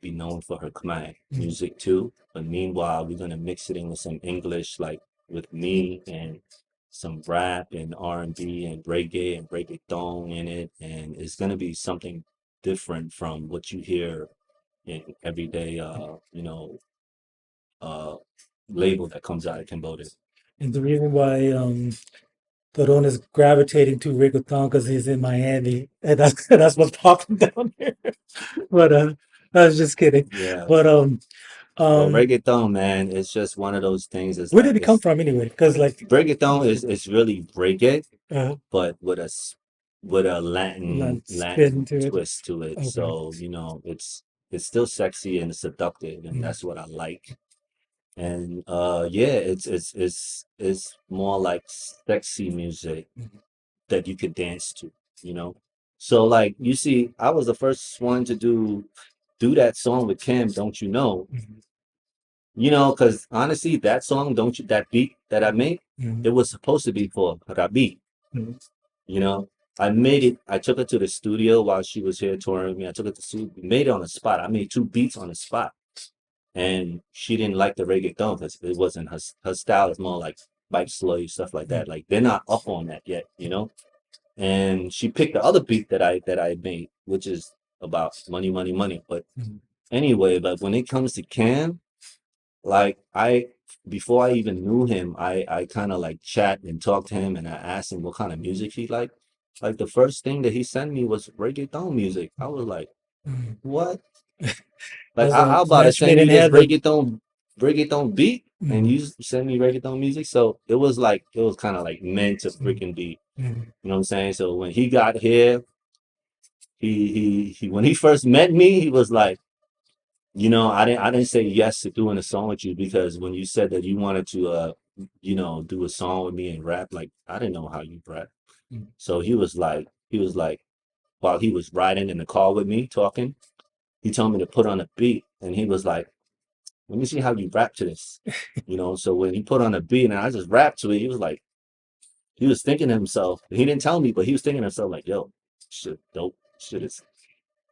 be known for her Khmer Mhm. music too. But meanwhile, we're gonna mix it in with some English, like with me and some rap and R&B and reggaeton in it, and it's gonna be something different from what you hear in everyday, uh, label that comes out of Cambodia. And the reason why Darun is gravitating to reggaeton because he's in Miami, and that's what's popping down here. But I was just kidding. Yeah. But Well, um, reggaeton, man, it's just one of those things. It's where did like it come from anyway? Because like, reggaeton is really reggae, uh, but with a Latin let's spin to it. twist to it. Okay. So, it's still sexy and seductive, and Mm. that's what I like. And yeah, it's more like sexy music Mhm. that you could dance to, you know. So like you see, I was the first one to do that song with Kim, Don't You Know? Mhm. Because honestly, that song, don't you, that beat that I made, Mhm. it was supposed to be for Rabi. Mhm. You know, I made it. I took her to the studio while she was here touring with me. I took her to studio, made it on the spot. I made two beats on the spot, and she didn't like the reggaeton because it wasn't her style. Is more like bike slow stuff like Mhm. that. Like they're not up on that yet. And she picked the other beat that I made, which is about money, money, money. But Mhm. anyway, but when it comes to Cam, like before I even knew him, I kind of like chat and talked to him, and I asked him what kind of music he liked. Like the first thing that he sent me was reggaeton music. I was like, Mhm. what? Like That's I a about to match send made you in this heaven. reggaeton beat, and Mhm. you send me reggaeton music. So it was kind of like meant to Mhm. freaking be. Mhm. You know what I'm saying? So when he got here, he when he first met me, he was like, I didn't say yes to doing a song with you because when you said that you wanted to do a song with me and rap, like I didn't know how you rap. Mhm. So he was like while he was riding in the car with me talking, he told me to put on a beat and he was like, let me see how you rap to this. So when he put on a beat and I just rapped to it, he was thinking to himself, he didn't tell me, but he was thinking to himself like, yo, shit dope, shit is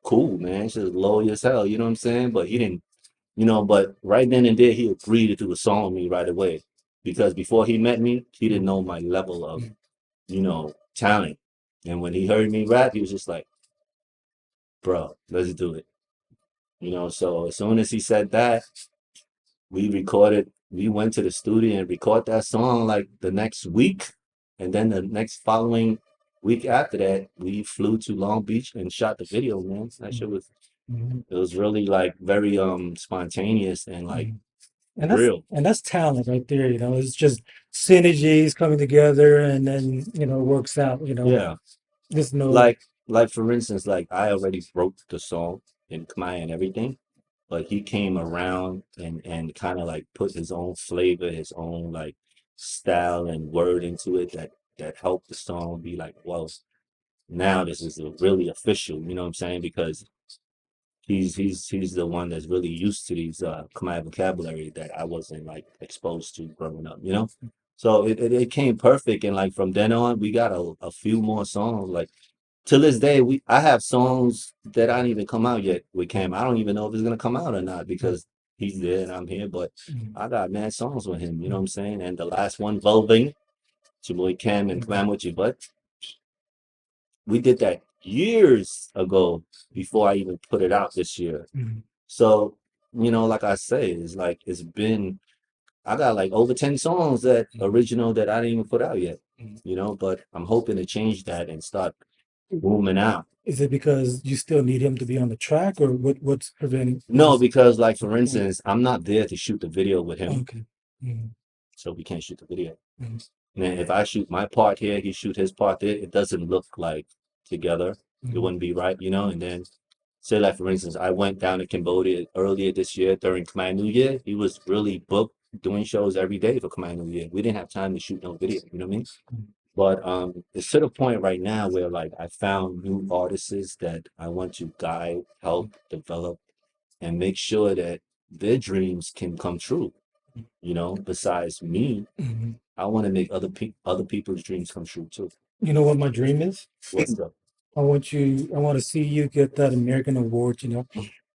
cool, man. Shit is low as hell, you know what I'm saying? But he didn't But right then and there, he agreed to do a song with me right away because before he met me, he didn't know my level of, talent. And when he heard me rap, he was just like, bro, let's do it. So as soon as he said that, we went to the studio and recorded that song like the next week. And then the next following week after that, we flew to Long Beach and shot the video, man. That shit was, Mhm. it was really like very spontaneous and like Mhm. And real. that's talent right there, it's just synergies coming together and then, it works out, Yeah. There's no Like for instance, like I already wrote the song in Khmer and everything, but he came around and kind of like put his own flavor, his own like style and word into it that helped the song be like, well, now this is really official, you know what I'm saying? Because he's the one that's really used to these Khmer vocabulary that I wasn't like exposed to growing up, you know? So it came perfect, and like from then on we got a few more songs. Like to this day, I have songs that I didn't even come out yet with Cam. I don't even know if it's gonna come out or not because he's there and I'm here, but Mhm. I got mad songs with him, you know what I'm saying? And the last one, Volving, to boy Cam and Clam with you, but we did that years ago before I even put it out this year. Mhm. So, like I say, it's like I got like over 10 songs that original that I didn't even put out yet, Mhm. but I'm hoping to change that and start booming out. Is it because you still need him to be on the track, or what's preventing? Is No, this because like for instance, I'm not there to shoot the video with him, okay? Mhm. so we can't shoot the video. Mhm. And if I shoot my part here, he shoot his part there, it doesn't look like together. It Mhm. wouldn't be right. And then say like for instance, I went down to Cambodia earlier this year during Khmer New Year. He was really booked doing shows every day for Khmer New Year. We didn't have time to shoot no video, you know what I mean? But it's to the point right now where like I found new artists that I want to guide, help, develop, and make sure that their dreams can come true. Besides me, Mhm. I want to make other people's dreams come true too. You know what my dream is? What's up? I want to see you get that American award,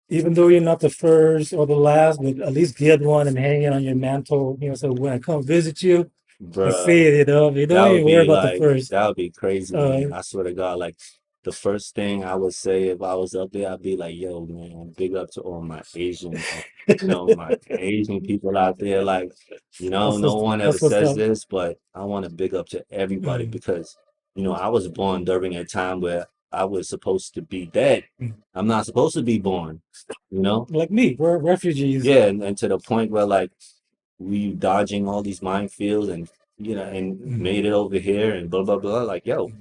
even though you're not the first or the last, but at least get one and hang it on your mantle, so when I come visit you, I see Bruh, it, you don't that even would worry be about the like first. that would be crazy, Uh, man. I swear to God, like the first thing I would say if I was up there, I'd be like, "Yo, man, big up to all my Asian, my Asian people out there." Like, no one ever that's what's says up. this, but I want to big up to everybody Mm, because, I was born during a time where I was supposed to be dead. mm. I'm not supposed to be born, you know? Like me, we're refugees. Yeah, and to the point where like we dodging all these minefields and and Mm, made it over here and blah blah blah. Like, yo, mm,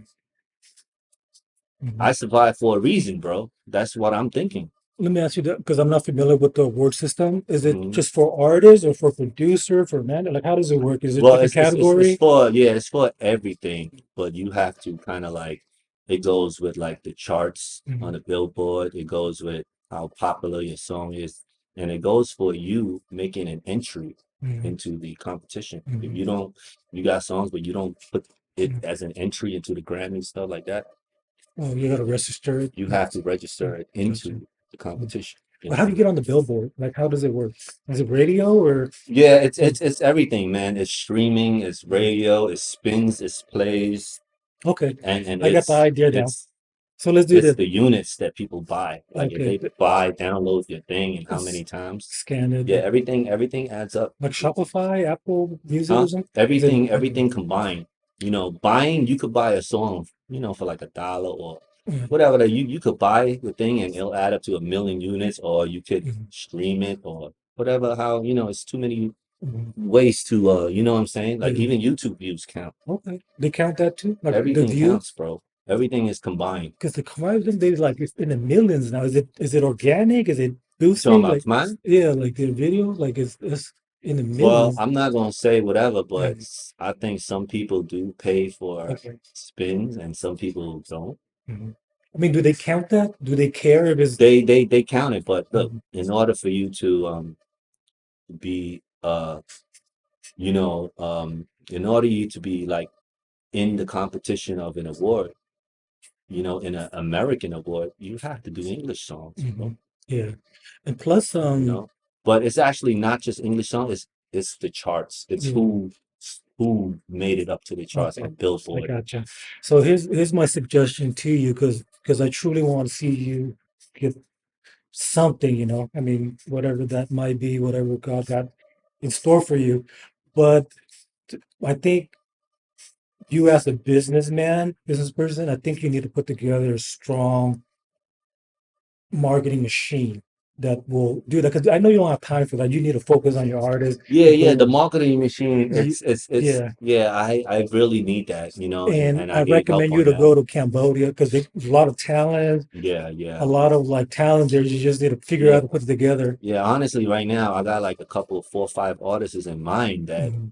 mhm. I survived for a reason, bro. That's what I'm thinking. Let me ask you that because I'm not familiar with the award system. Is it Mhm. just for artists or for producer, for man? Like, how does it work? Is it Well, like a it's category? for yeah, it's for everything, but you have to kind of like it goes with like the charts on the Mhm, Billboard. It goes with how popular your song is, and it goes for you making an entry mhm, into the competition. If mhm, you don't, you got songs, but you don't put it mhm. as an entry into the Grammy stuff like that, Oh, you got to register it. you have to register it Gotcha. into the Mm. competition. But how do you get on the billboard? Like, how does it work? Is it radio or? Yeah, it's Mm, it's it's everything, man. It's streaming, it's mm. radio, it spins, it's plays, Okay, and I got the idea now. it's So let's do it's this. the units that people buy. Like if Okay, they buy, download your thing and how let's many times. scan Yeah, it. everything adds up. Like Shopify, Apple Music or Huh? something? Is it okay? Everything combined. Buying, you could buy a song, for like $1 or Mm, whatever that you could buy the thing and it'll add up to 1 million units, or you could mm, stream it or whatever, how, it's too many mm. ways to you know what I'm saying? Like Yeah. even YouTube views count. Okay. They count that too? Like the Everything views? counts, bro. Everything is combined. Because the commercial they like it's in the millions now. Is it organic? Is it You talking boosting? about Like mine? yeah, like the video, like it's in the Well, millions. I'm not gonna say whatever, but Mm, I think some people do pay for okay. spins and some people don't. Mhm. I mean, do they count that? Do they care if it's They count it, but look, Mhm, in order for you to be in order you to be like in the competition of an award, in an American award, you have to do English songs, bro. mhm. Yeah. And plus, You know? but it's actually not just English song. It's the charts. It's Yeah. who made it up to the charts Okay. on I Billboard. gotcha. So here's my suggestion to you, because I truly want to see you get something, I mean, whatever that might be, whatever God got in store for you. But I think you, as a businessman, business person, I think you need to put together a strong marketing machine that will do that. Because I know you don't have time for that. You need to focus on your artist Yeah, and yeah, the put, marketing machine, you, it's yeah. yeah, I really need that, you know, And and I I need help recommend you on to that. go to Cambodia because there's a lot of talent, Yeah, a yeah. lot of like talent there. You just need to figure out Yeah. how to put it together. Yeah, honestly, right now I got like a couple, 4 or 5 artists in mind Mhm.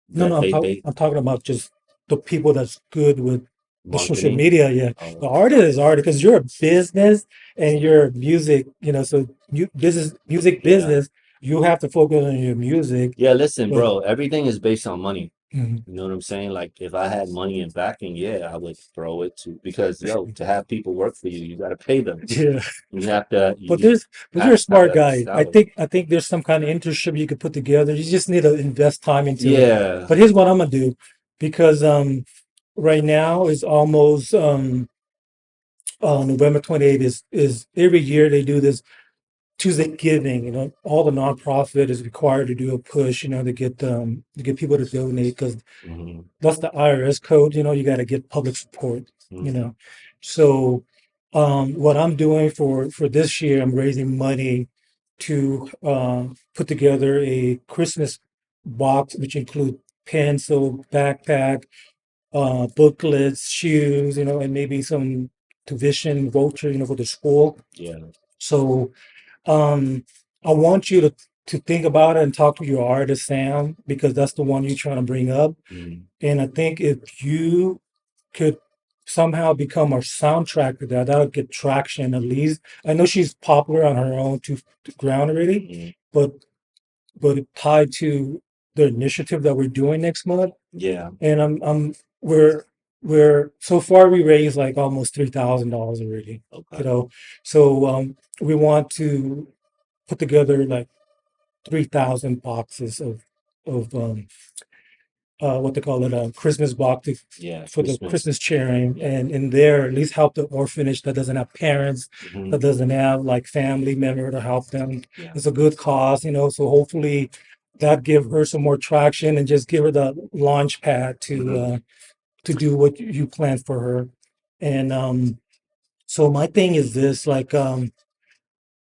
No, no, that they I'm talking about just the people that's good with the social marketing. media. Yeah, the Oh, artist is artist because you're a business and you're music. So music yeah. business, you have to focus on your music. Yeah, listen, But bro, everything is based on money. mhm, You know what I'm saying? Like if I had money and backing, yeah, I would throw it to because yo, to have people work for you, you got to pay them. yeah, You have to but you you're a have smart that guy. I salary. think I think there's some kind of internship you could put together. You just need to invest time into it. Yeah. But here's what I'm gonna do, because right now is almost November 28th is every year they do this Tuesday Giving. All the nonprofit is required to do a push, to get people to donate because Hmm. that's the IRS code. You got to get public support. You Hmm. know, so what I'm doing for this year, I'm raising money to put together a Christmas box, which include pencil, backpack, booklets, shoes, and maybe some tuition voucher, for the school. Yeah. So um, I want you to think about it and talk to your artist, Sam, because that's the one you're trying to bring up. Hmm. And I think if you could somehow become our soundtrack to that, that'll get traction at least. I know she's popular on her own to ground already, Hmm. but tied to the initiative that we're doing next month. Yeah. And I'm we're so far we raised like almost $3,000 already. You Okay. know, so we want to put together like 3,000 boxes of what they call it, a Christmas box Yeah. for the Christmas. Christmas cheering, Yeah. and in there at least help the orphanage that doesn't have parents, Hmm. that doesn't have like family member to help them. Yeah. It's a good cause, so hopefully that give her some more traction and just give her the launch pad Hmm. to do what you planned for her. And so my thing is this, like,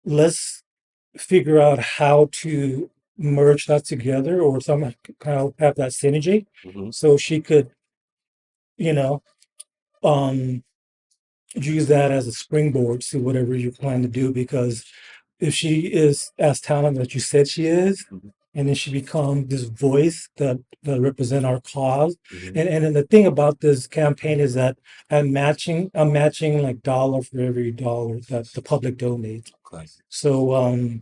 let's figure out how to merge that together or somehow kind of have that synergy Hmm. so she could, you know, um, use that as a springboard to whatever you plan to do. Because if she is as talented as you said she is, Hmm. and then she become this voice that represent our cause. Hmm. And then the thing about this campaign is that I'm matching like dollar for every dollar that the public donates. Okay. So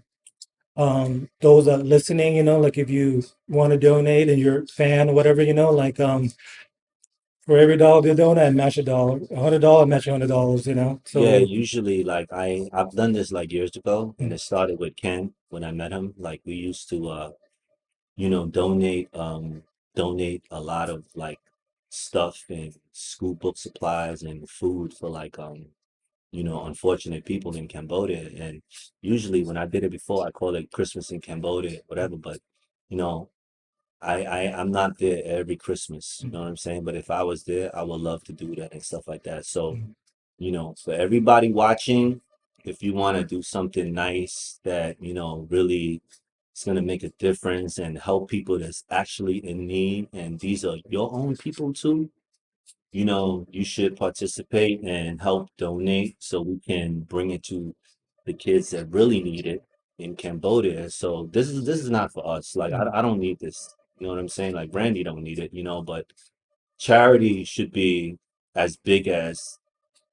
those that listening, like if you want to donate and you're a fan or whatever, like for every dollar they donate, I match $1. $100, match $100, Yeah, So usually like I've done this like years ago and mm, it started with Ken when I met him. Like we used to donate a lot of like stuff and school book supplies and food for like unfortunate people in Cambodia. And usually when I did it before, I called it Christmas in Cambodia, whatever. But you know, I'm not there every Christmas, you know what I'm saying? But if I was there, I would love to do that and stuff like that. So, mm, for everybody watching, if you want to do something nice that, really it's going to make a difference and help people that's actually in need, and these are your own people too, you should participate and help donate so we can bring it to the kids that really need it in Cambodia. So this is not for us. Like mm, I don't need this. You know what I'm saying? Like Brandy don't need it, but charity should be as big as,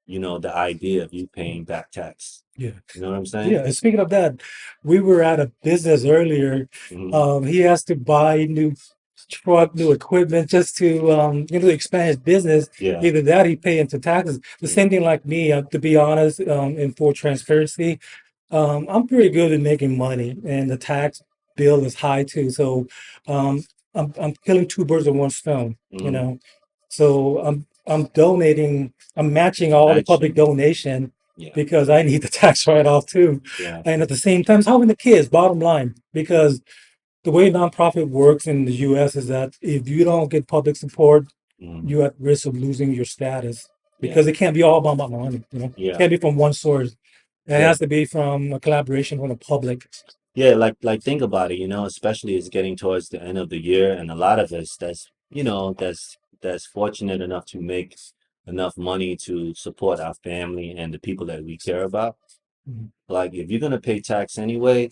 the idea of you mm, paying back tax. yeah. You know what I'm Yeah, saying? and speaking of that, we were at a business earlier. Hmm. He has to buy new truck, new equipment just to expand his business. Yeah. Either that, he pay into taxes. The Mm. same thing like me. To be honest, in full transparency, I'm pretty good at making money, and the tax bill is high too. So, um, I'm killing two birds with one stone. You Hmm. know, so I'm donating. I'm matching all the public Matching. donation Yeah. because I need the tax write-off too, Yeah. and at the same time, it's helping the kids. Bottom line, because the way nonprofit works in the U.S. is that if you don't get public support, Mm. you're at risk of losing your status Yeah. because it can't be all about money. It Yeah. can't be from one source. It Yeah. has to be from a collaboration from the public. Yeah, like think about it, especially it's getting towards the end of the year, and a lot of us that's fortunate enough to make enough money to support our family and the people that we care about. Mhm. Like if you're gonna pay tax anyway,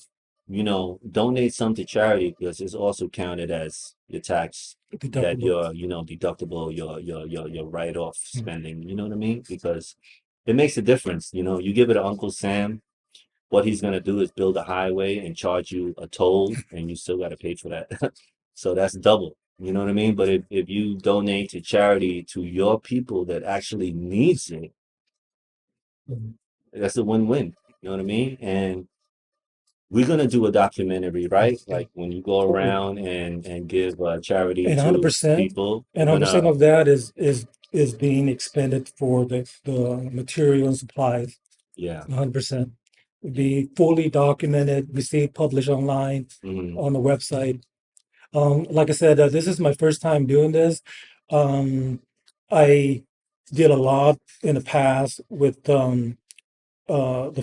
donate some to charity because it's also counted as your tax that Deductible. your, deductible, your write-off Mhm. spending, you know what I mean? Because it makes a difference. You give it to Uncle Sam, what he's gonna do is build a highway and charge you a toll, and you still gotta pay for that. So that's double. You know what I mean? But if you donate to charity to your people that actually needs it, Mhm. that's a win-win. You know what I mean? And we're gonna do a documentary, right? Yeah, Like when you go totally. around and give charity And to 100%, people, we're and 100% gonna, of that is being expended for the material and supplies. yeah, 100%. yeah, Be fully documented, received, published online hmm, on the website. Like I said, this is my first time doing this. Um, I did a lot in the past with the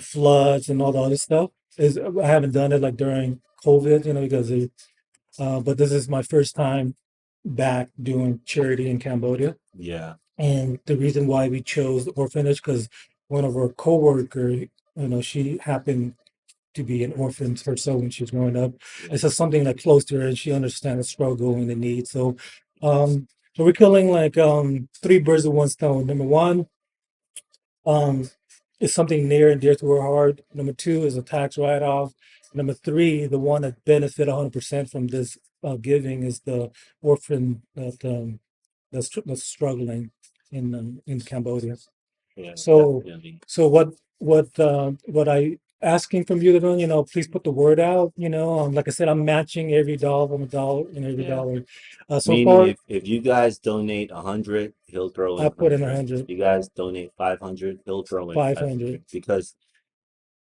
floods and all the other stuff. I haven't done it like during COVID, because but this is my first time back doing charity in Cambodia. yeah, And the reason why we chose the orphanage because one of our coworkers, she happened to be an orphan herself when she was growing up. yeah, It's just something that close to her, and she understands the struggle and the need. Um, so we're killing like three birds with one stone. Number one, um, is something near and dear to her heart. Number two is a tax write-off. Number three, the one that benefit 100% from this giving is the orphan that's struggling in Cambodia. yeah, So, definitely. so what I asking from you, to please put the word out. Like I said, I'm matching every dollar from a dollar and every Yeah. dollar. So Meaning far, if you guys donate 100, he'll throw in I a put in a 100. If hundred, you guys donate 500, he'll throw in 500. 500 because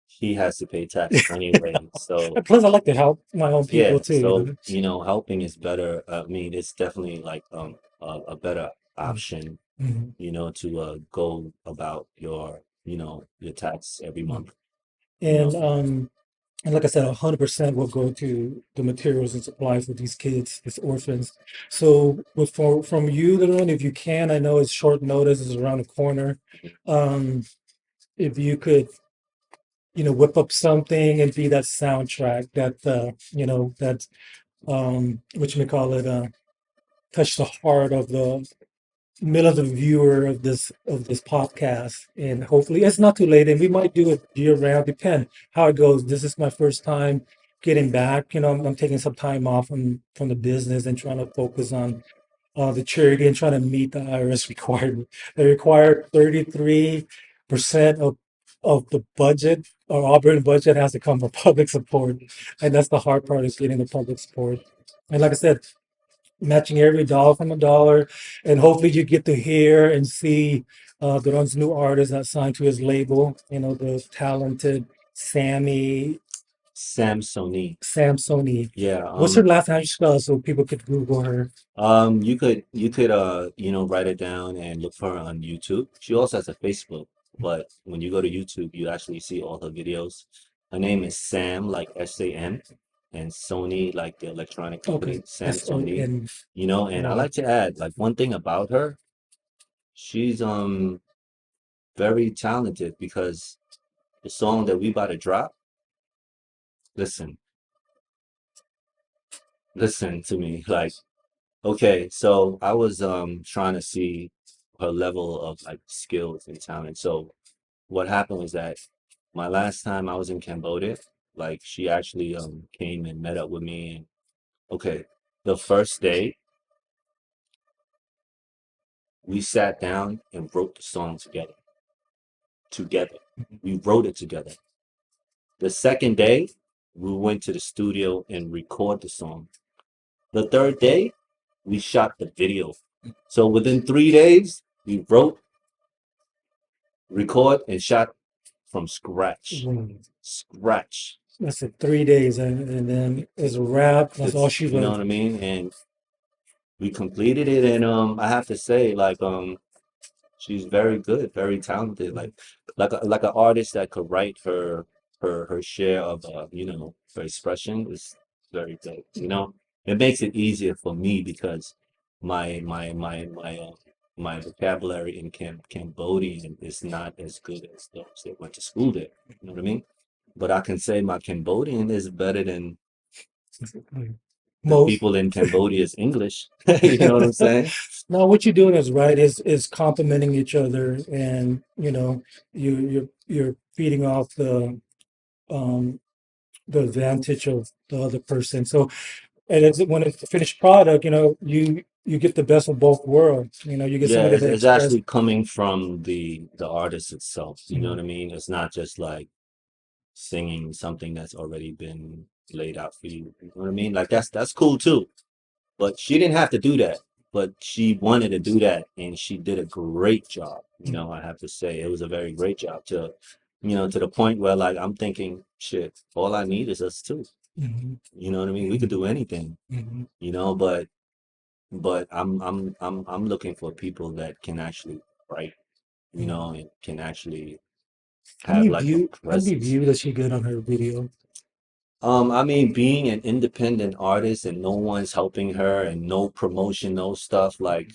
he has to pay tax anyway. So And plus, I like to help my own people yeah, too. so helping is better. I mean, it's definitely like a better option, Mhm. to go about your tax every Mhm. month, you And know. um, and like I said, 100% will go to the materials and supplies for these kids, these orphans. So, from you, Darun, if you can, I know it's short notice, it's around the corner. Um, if you could, whip up something and be that soundtrack that, that what you may call it, touch the heart of the middle of the viewer of this podcast, and hopefully it's not too late, and we might do it year round, depend how it goes. This is my first time getting back. I'm taking some time off from the business and trying to focus on the charity and trying to meet the IRS requirement. They require 33% of the budget or operating budget has to come from public support, and that's the hard part is getting the public support. And like I said, matching every dollar from a dollar, and hopefully you get to hear and see Duran's new artist that signed to his label. The talented Sammy Samsoni. Samsoni. Yeah, What's her last name spell so people could Google her? you could write it down and look for her on YouTube. She also has a Facebook, but when you go to YouTube, you actually see all her videos. Her name is Sam, like SAM, and Sony, like the electronic Okay, company, Sam Sony. SON. And I like to add, like one thing about her, she's very talented because the song that we about to drop, listen, listen to me, like. Okay, so I was trying to see her level of like skills and talent. So what happened was that my last time I was in Cambodia, like she actually came and met up with me, and okay, the first day we sat down and wrote the song together. Together. We wrote it together. The second day, we went to the studio and record the song. The third day, we shot the video. So within 3 days, we wrote, record, and shot from scratch. Mm. Scratch. That's it, 3 days, and then it's a wrap. That's all It's, she you know wrote. what I mean? And we completed it, and I have to say, like, she's very good, very talented, like an artist that could write her share of her expression is very good. It makes it easier for me because my vocabulary in Cambodian is not as good as those that went to school there. You know what I mean? But I can say my Cambodian is better than the Most. people in Cambodia's English. You know what I'm saying? No, what you're doing is right. Is complimenting each other, and you're feeding off um the advantage of the other person. So, and when it's the finished product, you get the best of both worlds. You get Yeah, somebody that it's express. actually coming from the artist itself. You know what Mhm, I mean? It's not just like singing something that's already been laid out for you. You know what I mean? Like that's cool too. But she didn't have to do that. But she wanted to do that, and she did a great job. I have to say it was a very great job to the point where like I'm thinking, shit, all I need is us two. mhm, You know what I mean? We could do anything. mhm, But I'm looking for people that can actually write, mhm. and can actually How have many like a view? How many presence. views does she get on her video? I mean, being an independent artist and no one's helping her and no promotion, no stuff, like,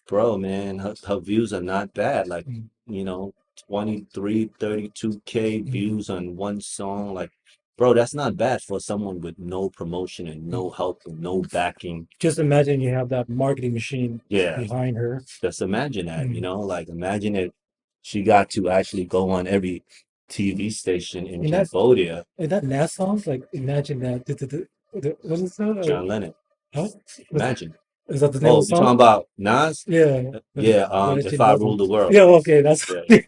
bro, man, her views are not bad. Like, Mhm, you know, 23, 32K mhm, views on one song. Like, bro, that's not bad for someone with no promotion and no mhm. help and no backing. Just imagine you have that marketing machine Yeah. behind her. Just imagine that, Mm. like imagine if she got to actually go on every TV station in And that's Cambodia, that Nas songs. Like imagine that. What's it song? John Lennon. Huh? Imagine. Is that the name of Oh, the you talking song? about Nas? Yeah. Yeah, If Imagine I that. Rule the World. Yeah. Okay. That's. Yeah,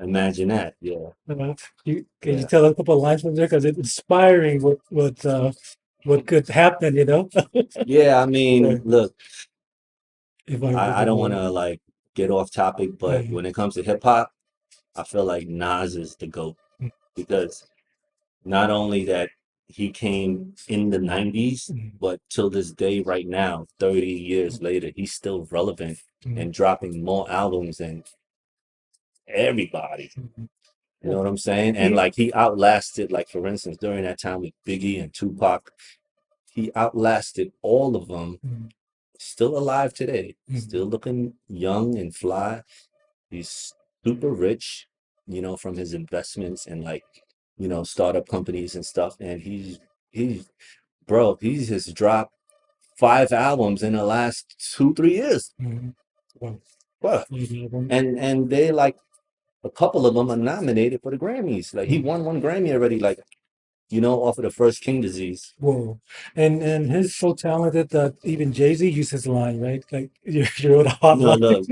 imagine that. Yeah, Can you yeah. tell a couple of lines from there? Because it's inspiring. What could happen? Yeah, I Yeah, mean, look, if I rule I the don't want world. to like get off topic, but when it comes to hip hop, I feel like Nas is the GOAT because not only that he came in the 90s, but till this day, right now, 30 years later, he's still relevant and dropping more albums than everybody. You know what I'm saying? And Yeah. like he outlasted, like for instance, during that time with Biggie and Tupac, he outlasted all of them. Still alive today, still looking young and fly. He's super rich, from his investments and like, startup companies and stuff. And he's bro, he has dropped 5 albums in the last 2, 3 years. Well, Bro. And they like a couple of them are nominated for the Grammys. Like he won one Grammy already, like, off of the first King disease. whoa. And he's so talented that even Jay-Z used his line, right? Like you're the hot No, line. look,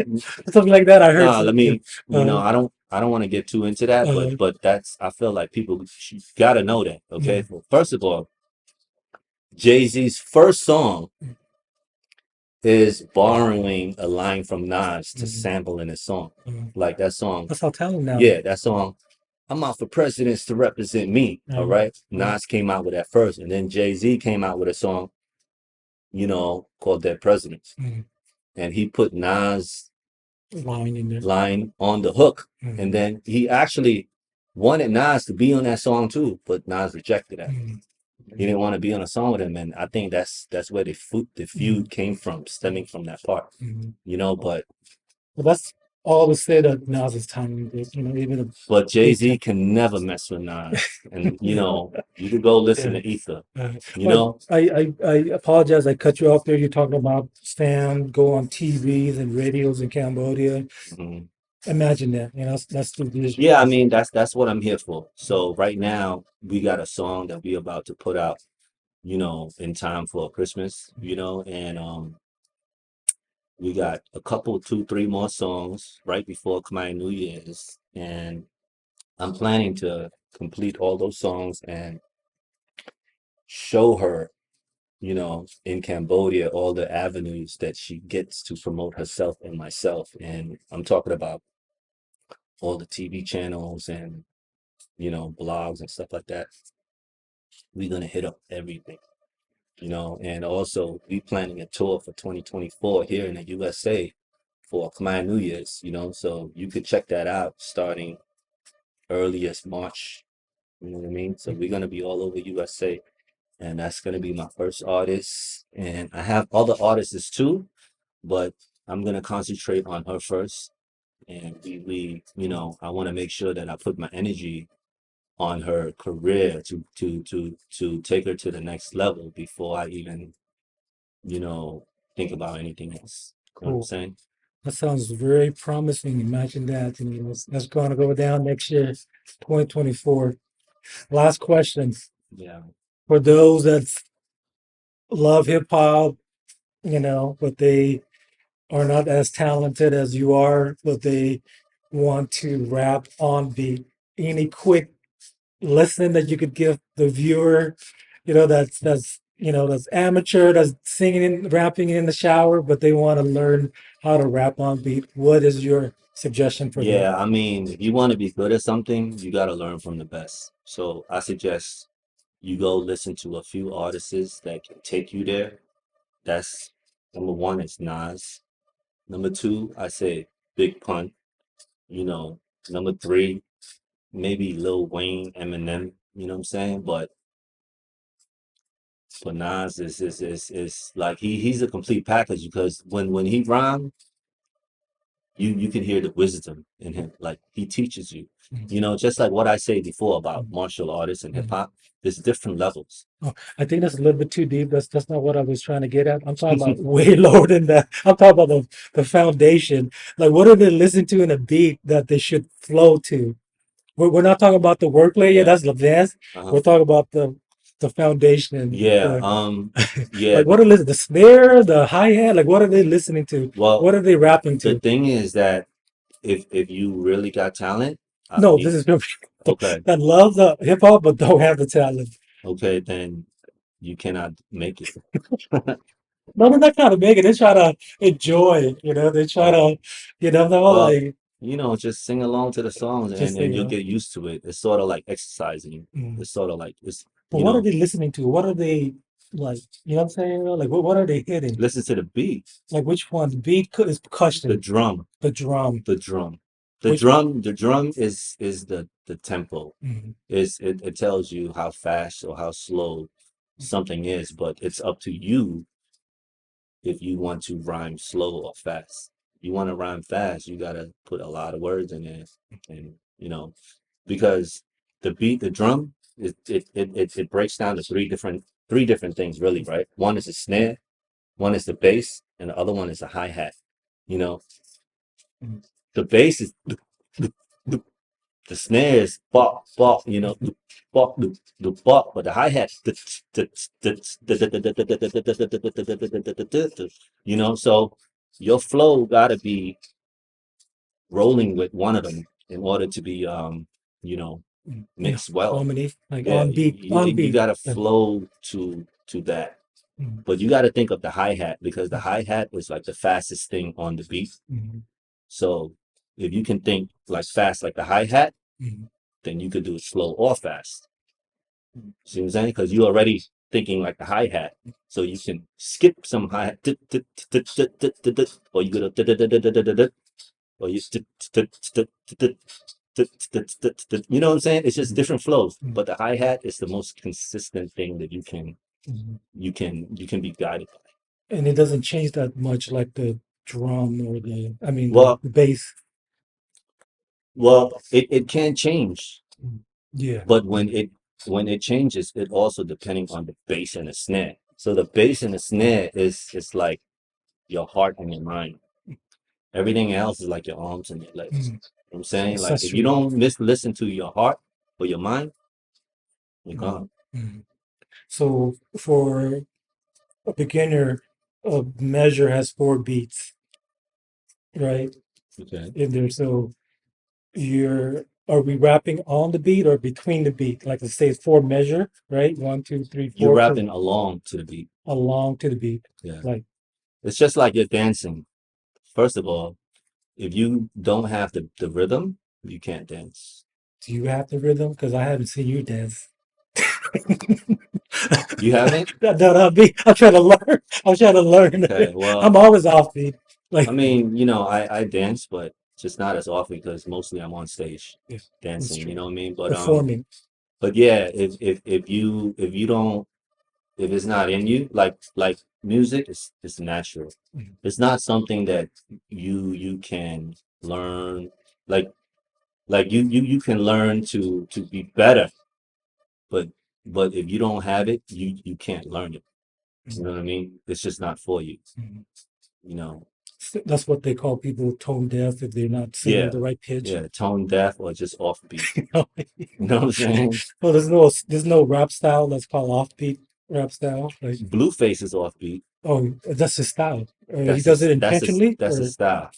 Something like that. I heard nah, let something. me, Uh, I don't want to get too into that, but uh, that's I feel like people gotta know that. Okay. mm, Well, first of all, Jay-Z's first song is borrowing a line from Nas to mm, sample in his song. mm. Like that song, That's how talented now. yeah, that song, I'm out for presidents to represent me. All right. Uh, Nas came out with that first, and then Jay-Z came out with a song, called Dead Presidents. mm, And he put Nas' line in there. line on the hook. And Mm, then he actually wanted Nas to be on that song too, but Nas rejected that. mm, He didn't want to be on a song with him. And I think that's where the mm, feud came from, stemming from that part. mm. But But that's all to say that Nas is talented. Even a but big Jay-Z time. can never mess with Nas. And you could go listen Yeah. to Ether, you But know? I apologize. I cut you off there. You're talking about stand, go on TVs and radios in Cambodia. Mhm. Imagine that. That's the vision. Yeah, I mean that's what I'm here for. So right now we got a song that we about to put out, in time for Christmas, and we got a couple, two, three more songs right before Khmer New Year's, and I'm planning to complete all those songs and show her, in Cambodia, all the avenues that she gets to promote herself and myself. And I'm talking about all the TV channels and, blogs and stuff like that. We're gonna hit up everything, and also we planning a tour for 2024 here in the USA for Khmer New Year's, so you could check that out starting earliest March, you know what I mean? So we're gonna be all over USA, and that's gonna be my first artist. And I have other artists too, but I'm gonna concentrate on her first. And I want to make sure that I put my energy on her career to take her to the next level before I even, you know, think about anything else. You know what I'm Cool. saying? That sounds very promising. Imagine that. That's going to go down next year, 2024. Last question Yeah. for those that love hip hop, but they are not as talented as you are, but they want to rap on beat. Any quick lesson that you could give the viewer, that's amateur, that's singing and rapping in the shower, but they want to learn how to rap on beat. What is your suggestion for them? Yeah, I mean, if you want to be good at something, you got to learn from the best. So I suggest you go listen to a few artists that can take you there. That's number one is Nas. Number two, I say Big Pun. You know, number three, maybe Lil Wayne, Eminem. You know what I'm saying? But Nas is like he's a complete package because when he rhymes, you can hear the wisdom in him. Like he teaches you. Just like what I say before about martial artists and hip Mhm. hop, there's different levels. Oh, I think that's a little bit too deep. That's not what I was trying to get at. I'm talking about way lower than that. I'm talking about the foundation. Like, what are they listening to in a beat that they should flow to? We're not talking about the wordplay yet. Yeah. That's advanced. Uh-huh. We're talking about the foundation and Yeah. the Yeah. like. What are listening? The snare, the hi hat. Like, what are they listening to? Well, What are they rapping the to? thing is that if you really got talent, No, this is people okay, that love the hip hop but don't have the talent. okay, then you cannot make it. No, they're not trying to make it. They try to enjoy. They try Oh, to, they're all well, like just sing along to the songs just and you'll singing. get used to it. It's sort of like exercising. Mm. It's sort of like it's, But you what are know, they listening to? What are they like? You know what I'm saying? Like, what are they hitting? listen to the beat, Like, which one? The beat is the percussion, drum, the drum. the drum. The Which? drum, the drum is the tempo. Mhm, It tells you how fast or how slow something is, but it's up to you if you want to rhyme slow or fast. You want to rhyme fast, you gotta put a lot of words in there, and because the beat, the drum, it breaks down to three different things really, right? One is the snare, one is the bass, and the other one is the hi hat. You know, mhm, the bass is the snare is bop bop, bop the bop, but the hi hat, so your flow gotta be rolling with one of them in order to be mhm. In mixed well. harmony, like Yeah, on beat, on you beat. gotta Like, flow to that. mhm, But you gotta think of the hi-hat because the hi-hat is like the fastest thing on the beat. mhm, So if you can think like fast like the hi-hat, mhm, then you could do it slow or fast. mhm, See what I'm saying? Because you're already thinking like the hi-hat. So you can skip some hi-hat, or you go or you you know what I'm saying? It's just mhm, different flows. mhm, But the hi-hat is the most consistent thing that mhm. you can be guided by. And it doesn't change that much, like the drum or I mean, the, Well, the bass. it can change, Mhm. Yeah. but when it changes, it also depending on the bass and the snare. So the bass and the snare is like your heart and your mind. Everything else is like your arms and your legs. Mhm. You know what I'm saying? Like if you Accessory. don't listen to your heart or your mind, you're Mhm, gone. mhm. So for a beginner, a measure has 4 beats, right? Okay. In there. So you're are we rapping on the beat or between the beat? Like let's say it's four measure, right? One, two, three, You're four, rapping along to the beat. along to the beat. Yeah. Like, It's just like you're dancing. First of all, if you don't have the rhythm, you can't dance. do you have the rhythm? Because I haven't seen you dance. You haven't? I'm trying to learn. I'm trying to learn. Okay, well, I'm always offbeat. I Like, mean, I dance, but just not as often because mostly I'm on stage yeah, that's dancing, you true. know what I mean? Performing. But yeah, if you don't, if it's not in you, like music is natural. Mhm. It's not something that you can learn. Like you can learn to be better, but if you don't have it, you can't learn it. You Mhm. know what I mean? It's just not for you. Mhm. You know? That's what they call people tone deaf if they're not singing Yeah, the right pitch. yeah. Tone deaf or just offbeat. You know? You know what I'm saying? Well, there's no rap style that's called offbeat rap style. Like, Blueface is offbeat. oh, that's his style. He That's does it his that's his intentionally, that's his or style.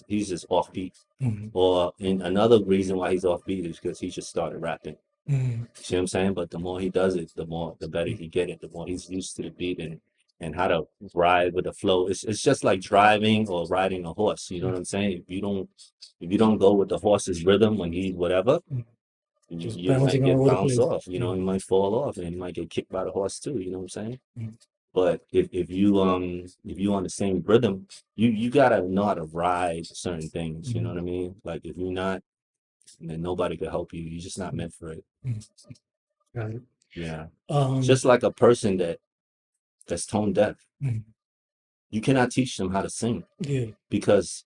He's just offbeat. Mhm. Or in another reason why he's offbeat is because he just started rapping. Mhm. See what I'm saying? But the more he does it, the better he get it. The more he's used to the beat and how to ride with the flow. It's just like driving or riding a horse. You know what I'm saying? If you don't go with the horse's rhythm when he whatever, Mhm. you, Just you might bouncing all get over the bounced place. off. You Mhm. might fall off and you might get kicked by the horse too. You know what I'm saying? Mhm. But if you on the same rhythm, you gotta know how to ride certain things. You know Mhm. what I mean? Like if you're not, then nobody could help you. You're just not Mhm. meant for it. Mhm. Got it. Yeah. It's Um, just like a person that's tone deaf. mhm. You cannot teach them how to sing Yeah, because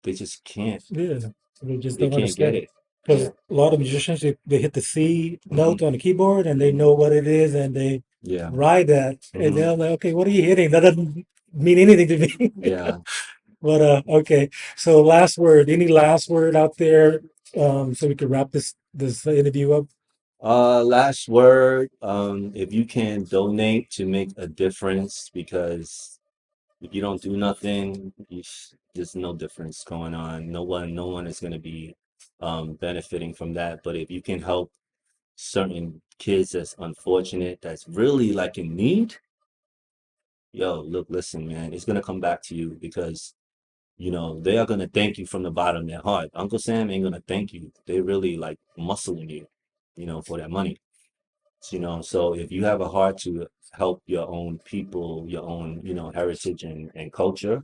they just can't. yeah. They just They don't can't get understand. it. Because Yeah. a lot of musicians, they hit the C Hmm. note on the keyboard and they Hmm. know what it is and they Yeah. ride that. And Hmm. they're like, okay, what are you hitting? That doesn't mean anything to me. Yeah. But okay. So last word. Any last word out there? So we can wrap this interview up. Last word. If you can donate to make a difference, because if you don't do nothing, there's no difference going on. No one is going to be benefiting from that. But if you can help certain kids that's unfortunate, that's really like in need, yo, look, listen, man, it's gonna come back to you because they are gonna thank you from the bottom of their heart. Uncle Sam ain't gonna thank you. They really like muscling you, for that money. So if you have a heart to help your own people, your own, heritage and culture,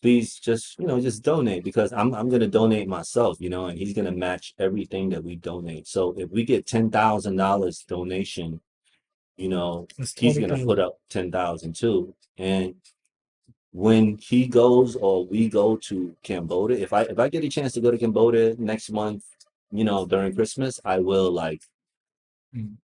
please just donate because I'm gonna donate myself, and he's gonna match everything that we donate. So if we get $10,000 donation, That's he's twenty gonna put thousand. up 10,000 too. And when he goes or we go to Cambodia, if I get a chance to go to Cambodia next month, during Christmas, I will like Mm,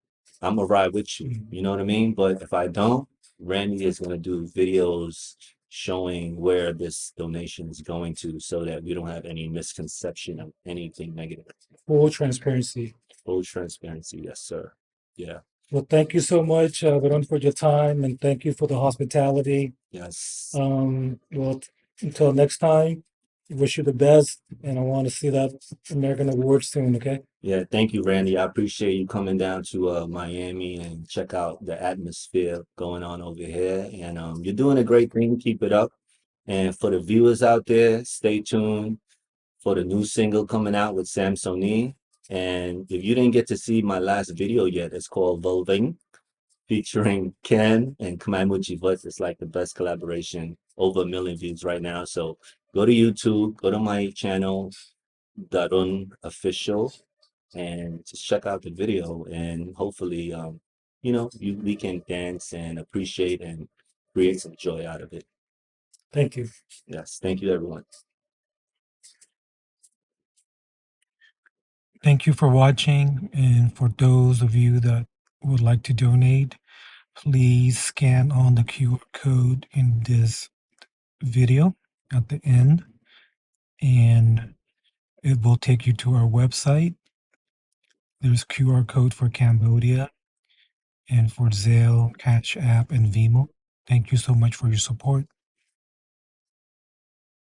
I'm gonna ride with you. mm. You know what I mean? But if I don't, Randy is gonna do videos showing where this donation is going to so that we don't have any misconception of anything negative. Full transparency. Full transparency, yes, sir. Yeah. Well, thank you so much, Darun, for your time, and thank you for the hospitality. Yes. Well, until next time, wish you the best, and I want to see that American award soon. Okay. Yeah, thank you, Randy. I appreciate you coming down to Miami and check out the atmosphere going on over here. And you're doing a great thing. Keep it up. And for the viewers out there, stay tuned for the new single coming out with Samsoni. And if you didn't get to see my last video yet, it's called Volving, featuring Ken and Kamamuchi Vutz. It's like the best collaboration, over 1 million views right now. So go to YouTube, go to my channel, Darun Official, and just check out the video. And hopefully, we can dance and appreciate and create some joy out of it. Thank you. Yes, thank you, everyone. Thank you for watching, and for those of you that would like to donate, please scan on the QR code in this video at the end, and it will take you to our website. There's QR code for Cambodia and for Zelle, Cash App, and Vimo. Thank you so much for your support.